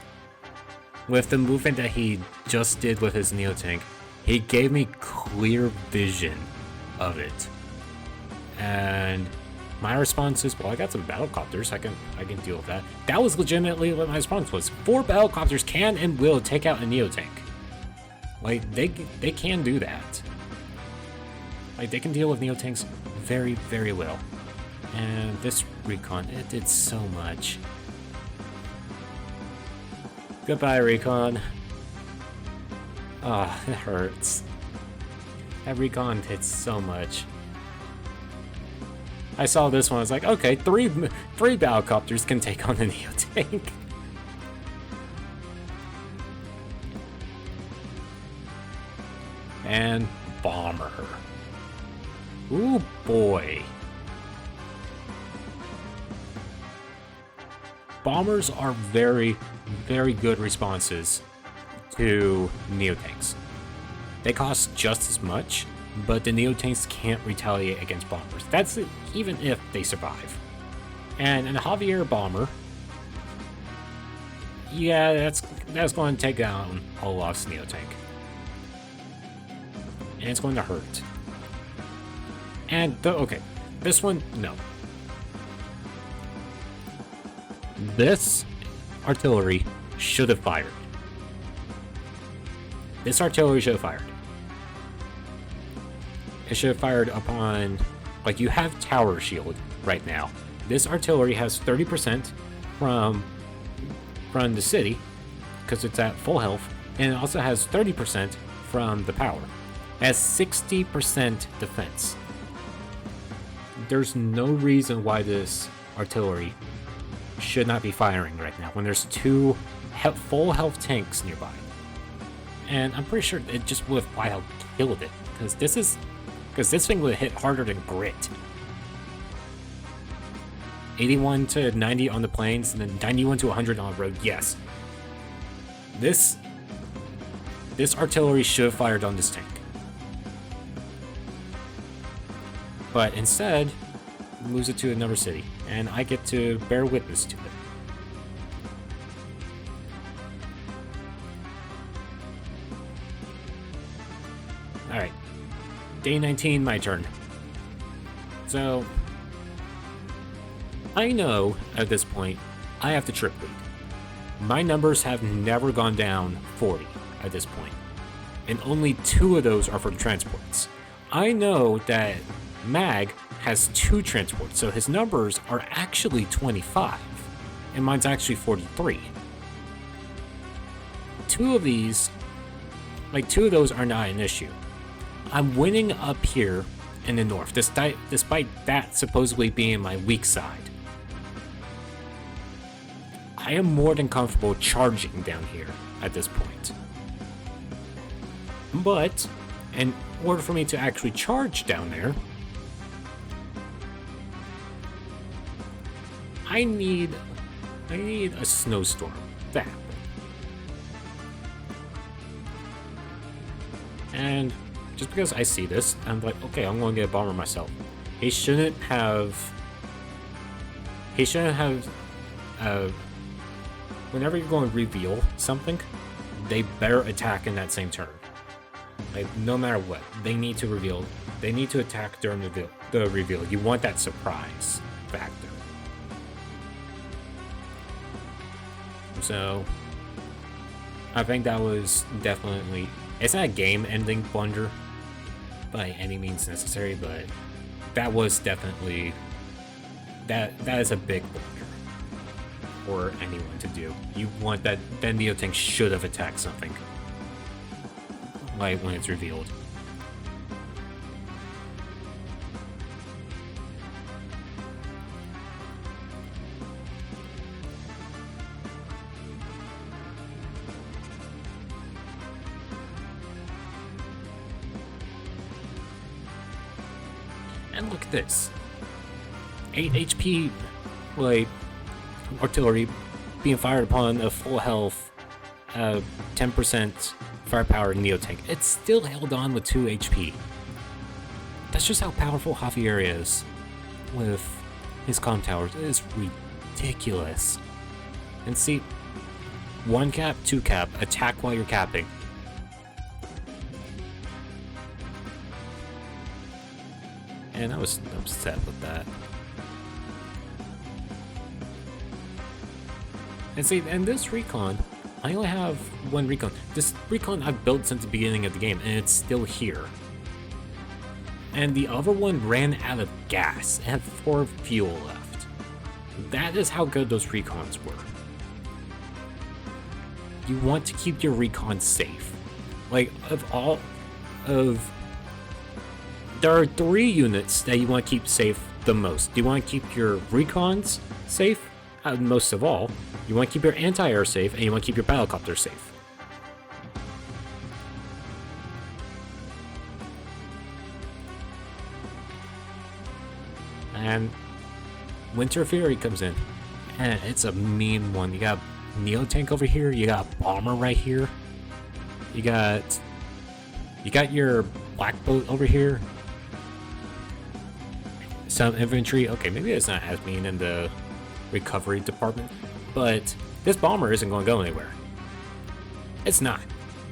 with the movement that he just did with his Neotank, he gave me clear vision of it. And my response is, well, I got some battlecopters, I can deal with that. That was legitimately what my response was. 4 battlecopters can and will take out a Neotank. Like, they can do that. Like, they can deal with Neotanks very, very well. And this Recon, it did so much. Goodbye, Recon. Ah, oh, it hurts. That Recon did so much. I saw this one, I was like, okay, three battlecopters can take on the Neotank. And Bomber. Ooh, boy. Bombers are very, very good responses to Neotanks. They cost just as much, but the Neotanks can't retaliate against bombers. That's even if they survive. And a Javier Bomber, yeah, that's going to take down Olaf's Neotank. And it's going to hurt. And, okay, this one, no. This artillery should have fired. This artillery should have fired. It should have fired upon, like, you have Tower Shield right now. This artillery has 30% from the city, because it's at full health, and it also has 30% from the power. It has 60% defense. There's no reason why this artillery should not be firing right now when there's 2 full health tanks nearby. And I'm pretty sure it just would have flat out killed it, because this thing would have hit harder than Grit. 81 to 90 on the plains, and then 91 to 100 on the road. Yes. This artillery should have fired on this tank. But instead, it moves it to another city, and I get to bear witness to it. Alright. Day 19, my turn. So, I know at this point I have to trip lead. My numbers have never gone down 40 at this point, and only 2 of those are for transports. I know that Mag has 2 transports, so his numbers are actually 25, and mine's actually 43. 2 of these, like 2 of those are not an issue. I'm winning up here in the north, despite that supposedly being my weak side. I am more than comfortable charging down here at this point. But, in order for me to actually charge down there, I need a snowstorm to happen. And just because I see this, I'm like, okay, I'm going to get a bomber myself. He shouldn't have, whenever you're going to reveal something, they better attack in that same turn. Like, no matter what, they need to reveal, they need to attack during the reveal. You want that surprise factor. So, I think that was definitely, it's not a game-ending blunder by any means necessary, but that was definitely, that is a big blunder for anyone to do. You want that Neotank should have attacked something, like when it's revealed. And look at this. 8 HP, like, artillery being fired upon a full health, 10% firepower Neotank. It still held on with 2 HP. That's just how powerful Javier is with his comm towers. It is ridiculous. And see, 1 cap, 2 cap, attack while you're capping. And I was upset with that. And see, and this recon, I only have 1 recon. This recon I've built since the beginning of the game, and it's still here. And the other one ran out of gas and had 4 fuel left. That is how good those recons were. You want to keep your recon safe. Like, there are 3 units that you want to keep safe the most. You want to keep your recons safe, most of all. You want to keep your anti-air safe, and you want to keep your battlecopter safe. And Winter Fury comes in, and it's a mean one. You got Neotank over here, you got Bomber right here, you got your Black Boat over here, some infantry. Okay, maybe it's not as mean in the recovery department, but this bomber isn't going to go anywhere. It's not.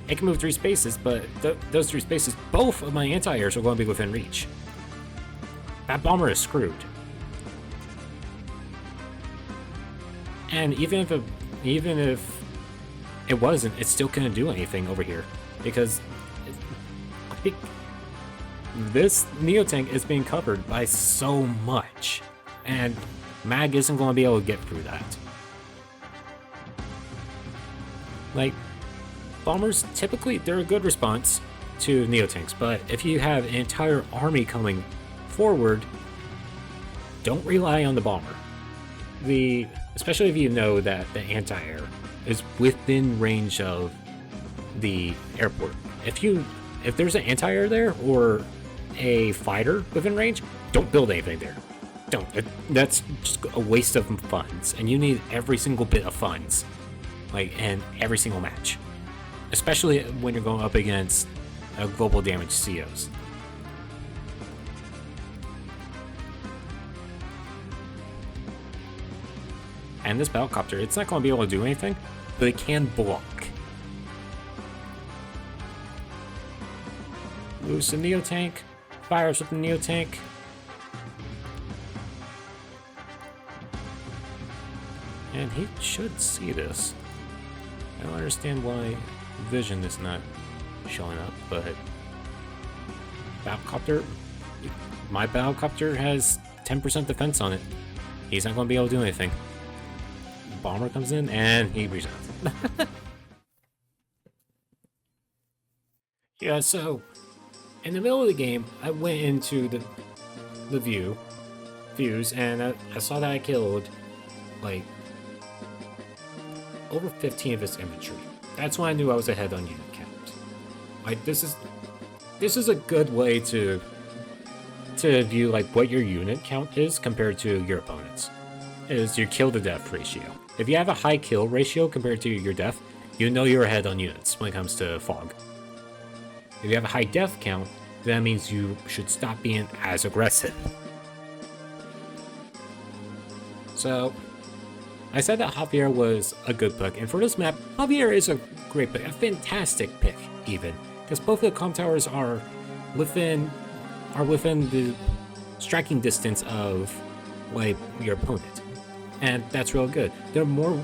It can move 3 spaces, but those 3 spaces, both of my anti-airs are going to be within reach. That bomber is screwed. And even if it wasn't, it's still couldn't do anything over here, because this Neotank is being covered by so much, and Mag isn't going to be able to get through that. Like, bombers, typically, they're a good response to Neotanks, but if you have an entire army coming forward, don't rely on the bomber. Especially if you know that the anti-air is within range of the airport. If there's an anti-air there, or a fighter within range, don't build anything there. Don't. That's just a waste of funds, and you need every single bit of funds, like, in every single match, especially when you're going up against global damage COs. And this battlecopter, it's not going to be able to do anything, but it can block. Moves the Neotank, fires with the Neotank. And he should see this. I don't understand why vision is not showing up, but battlecopter, my battlecopter has 10% defense on it. He's not going to be able to do anything. Bomber comes in and he resets. Yeah, so in the middle of the game, I went into the views, and I saw that I killed like over 15 of his infantry. That's when I knew I was ahead on unit count. Like, this is a good way to view like what your unit count is compared to your opponents. Is your kill to death ratio. If you have a high kill ratio compared to your death, you know you're ahead on units when it comes to fog. If you have a high death count, that means you should stop being as aggressive. So, I said that Javier was a good pick, and for this map, Javier is a great pick, a fantastic pick even, because both of the comm towers are within the striking distance of like your opponent, and that's real good. They're more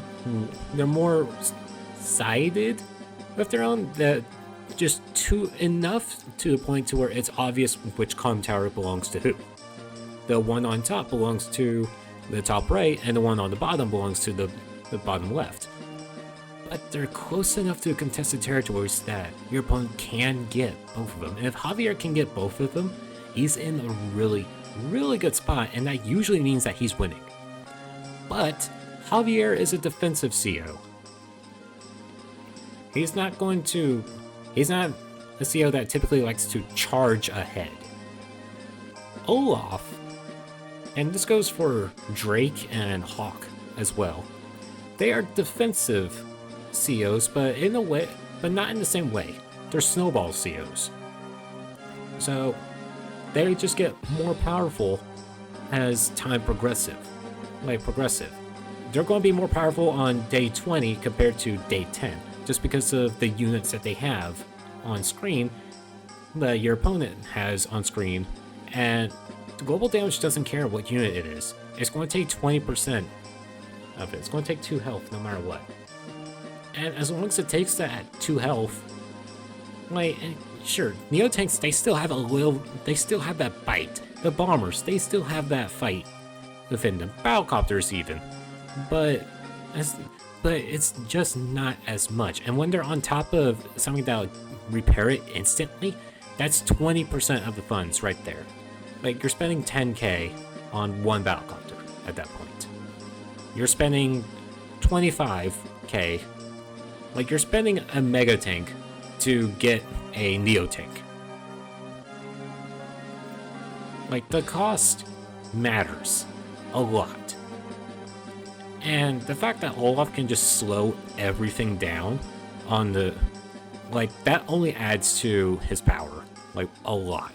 sided with their own that just too enough to the point to where it's obvious which comm tower belongs to who. The one on top belongs to the top right, and the one on the bottom belongs to the bottom left. But they're close enough to contested territories that your opponent can get both of them. And if Javier can get both of them, he's in a really, really good spot, and that usually means that he's winning. But Javier is a defensive CO. He's not a CO that typically likes to charge ahead. Olaf, and this goes for Drake and Hawk as well, they are defensive COs, but not in the same way. They're snowball COs. So they just get more powerful as time progressive. They're going to be more powerful on day 20 compared to day 10, just because of the units that they have on screen that your opponent has on screen, and the global damage doesn't care what unit it is. It's going to take 20% of it. It's going to take 2 health no matter what. And as long as it takes that 2 health, sure, Neo tanks, they still have that bite. The bombers, they still have that fight within them. Battlecopters even. But it's just not as much. And when they're on top of something that'll repair it instantly, that's 20% of the funds right there. You're spending 10k on one battlecopter at that point. You're spending 25k. You're spending a mega tank to get a neo tank. The cost matters a lot. And the fact that Olaf can just slow everything down on the... that only adds to his power. A lot.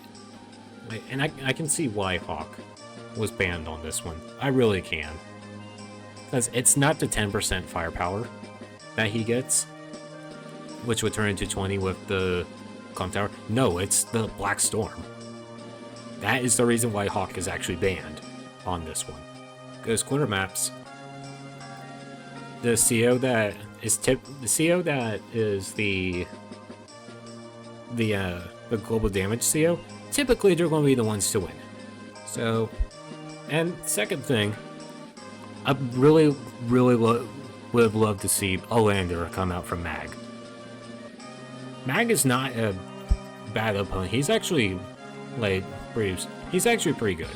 And I can see why Hawk was banned on this one. I really can. Because it's not the 10% firepower that he gets, which would turn into 20 with the comm tower. No, it's the Black Storm. That is the reason why Hawk is actually banned on this one. Because corner maps, the CO that is the global damage CO, typically they're going to be the ones to win. So, and second thing, I really would have loved to see a lander come out from Mag. Mag is not a bad opponent. He's actually pretty good.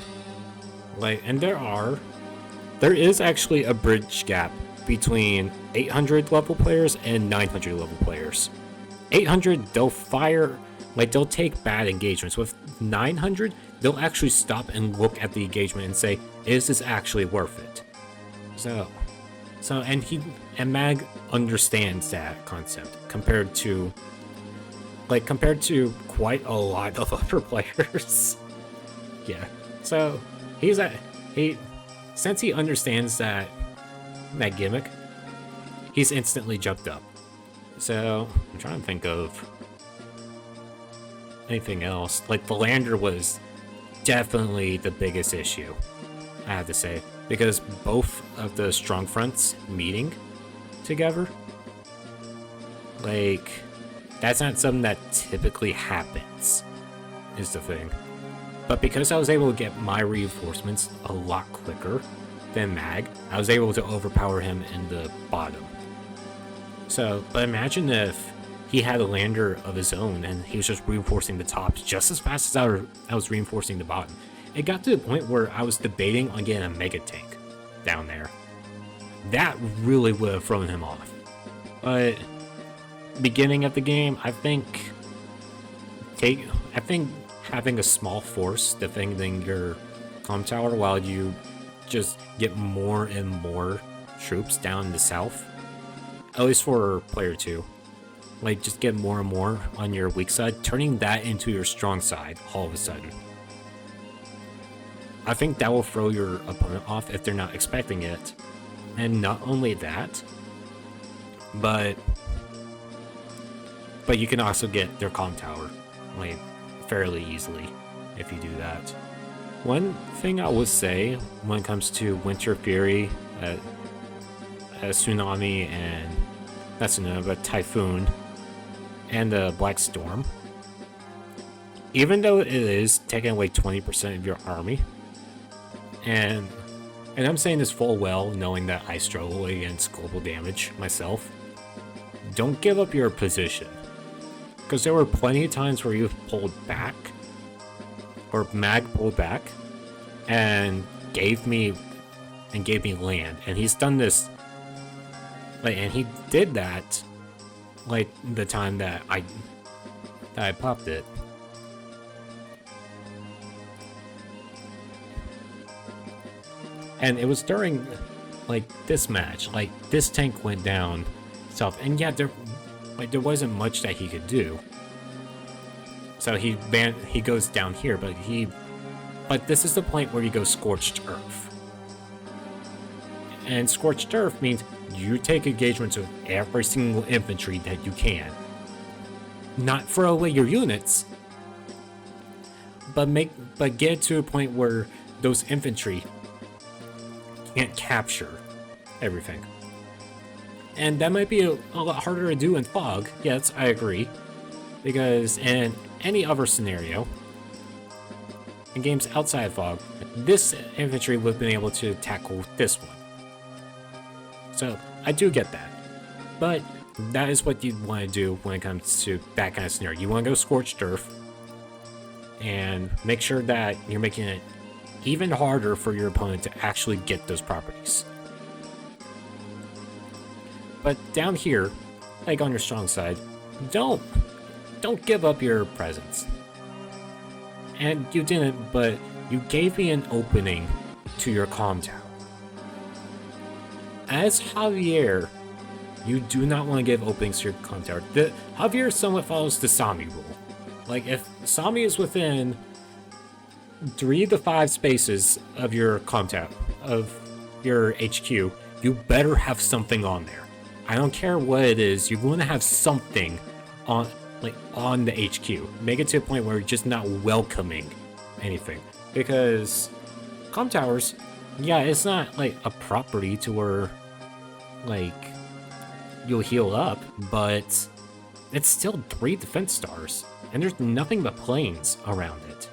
And there is actually a bridge gap between 800 level players and 900 level players. 800, they'll fire, they'll take bad engagements. With 900, they'll actually stop and look at the engagement and say, is this actually worth it? And Mag understands that concept compared to quite a lot of other players. Yeah. So since he understands that gimmick, he's instantly jumped up. So I'm trying to think of anything else. The lander was definitely the biggest issue, I have to say, because both of the strong fronts meeting together, that's not something that typically happens, is the thing. But because I was able to get my reinforcements a lot quicker than Mag, I was able to overpower him in the bottom. So, but imagine if he had a lander of his own and he was just reinforcing the tops just as fast as I was reinforcing the bottom. It got to the point where I was debating on getting a mega tank down there. That really would have thrown him off. But beginning of the game, I think having a small force defending your comm tower while you just get more and more troops down in the south, at least for player 2, just get more and more on your weak side, turning that into your strong side all of a sudden. I think that will throw your opponent off if they're not expecting it. And not only that, but you can also get their comm tower fairly easily if you do that. One thing I would say when it comes to Winter Fury, Tsunami, and not Tsunami, but Typhoon, and the Black Storm, even though it is taking away 20% of your army, and I'm saying this full well knowing that I struggle against global damage myself, don't give up your position. Because there were plenty of times where you've pulled back, or Mag pulled back, and gave me land. And he's done this, like, and he did that, like, the time that I popped it. And it was during, like, this match. Like, this tank went down south, and yeah, there wasn't much that he could do. So he goes down here, but this is the point where you go Scorched Earth. And Scorched Earth means you take engagements with every single infantry that you can. Not throw away your units, but get to a point where those infantry can't capture everything. And that might be a lot harder to do in Fog. Yes, I agree. Because in any other scenario, in games outside of Fog, this infantry would have been able to tackle this one. So, I do get that. But that is what you want to do when it comes to that kind of scenario. You want to go Scorched Earth and make sure that you're making it even harder for your opponent to actually get those properties. But down here, like on your strong side, don't give up your presence. And you didn't, but you gave me an opening to your comm tower. As Javier, you do not want to give openings to your comm tower. Javier somewhat follows the Sami rule. Like, if Sami is within 3 to 5 spaces of your comm tower, of your HQ, you better have something on there. I don't care what it is, you're going to have something on the HQ. Make it to a point where you're just not welcoming anything. Because comm towers, yeah, it's not like a property to where, like, you'll heal up, but it's still 3 defense stars, and there's nothing but planes around it.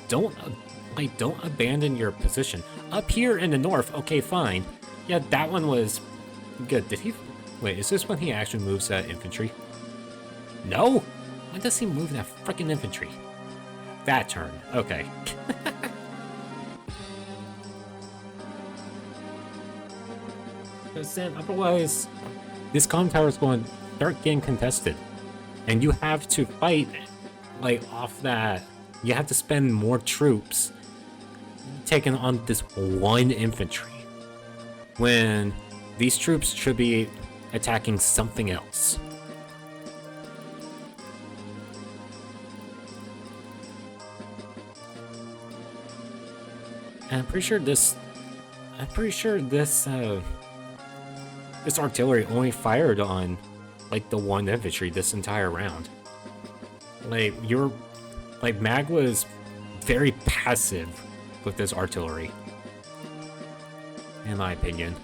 Don't abandon your position. Up here in the north, okay, fine. Yeah, that one was good. Did he... Wait, is this when he actually moves that infantry? No! When does he move that freaking infantry? That turn. Okay. Because then, otherwise, this comm tower is going to start getting contested. And you have to fight, like, off that... You have to spend more troops taking on this one infantry, when these troops should be attacking something else. And I'm pretty sure this artillery only fired on, like, the one infantry this entire round. Mag was very passive with this artillery, in my opinion.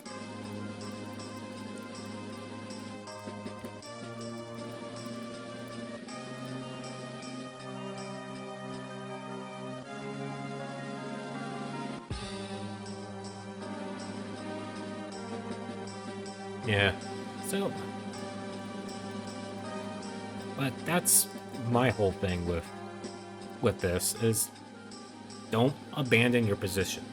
Yeah, so... But that's my whole thing with this, is don't abandon your position.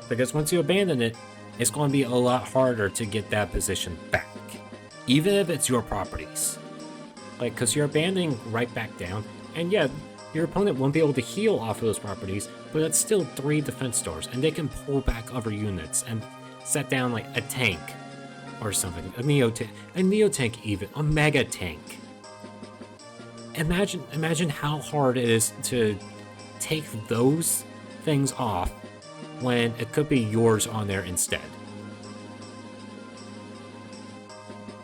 Because once you abandon it, it's going to be a lot harder to get that position back. Even if it's your properties. Like, because you're abandoning right back down, and yeah, your opponent won't be able to heal off of those properties, but it's still 3 defense stores, and they can pull back other units and set down, like, a tank or something. A neo tank even, a mega tank. Imagine how hard it is to take those things off when it could be yours on there instead.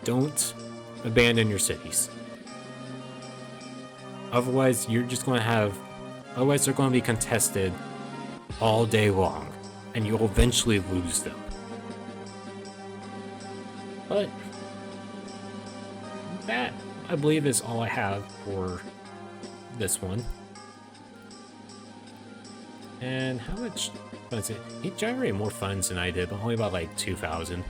Don't abandon your cities. Otherwise, you're just going to have... Otherwise, they're going to be contested all day long, and you'll eventually lose them. But that, I believe, is all I have for this one. And how much was it? He generated more funds than I did, but only about like 2,000.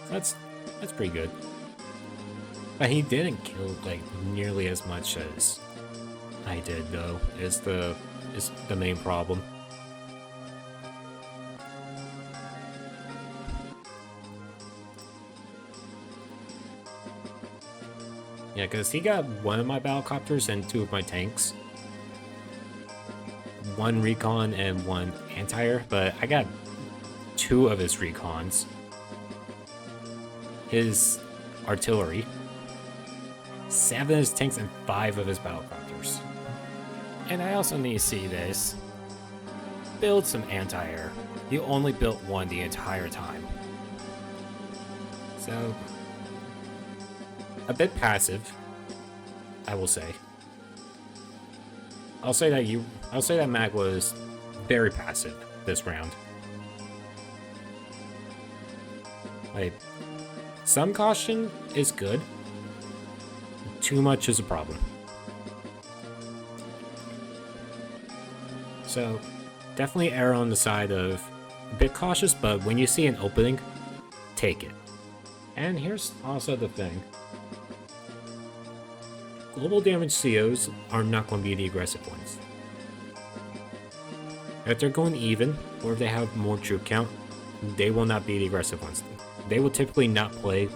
That's pretty good. But he didn't kill like nearly as much as I did, though. Is the main problem. Yeah, because he got one of my battlecopters and 2 of my tanks. 1 recon and 1 anti-air, but I got 2 of his recons. His artillery. 7 of his tanks and 5 of his battlecopters. And I also need to see this. Build some anti-air. You only built 1 the entire time. So, a bit passive, I will say. I'll say that Mag was very passive this round. Like, some caution is good. Too much is a problem. So, definitely err on the side of a bit cautious, but when you see an opening, take it. And here's also the thing. Global damage COs are not going to be the aggressive ones. If they're going even, or if they have more troop count, they will not be the aggressive ones. They will typically not play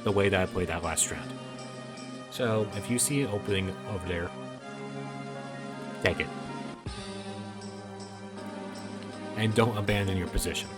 the way that I played that last round. So, if you see an opening over there, take it. And don't abandon your position.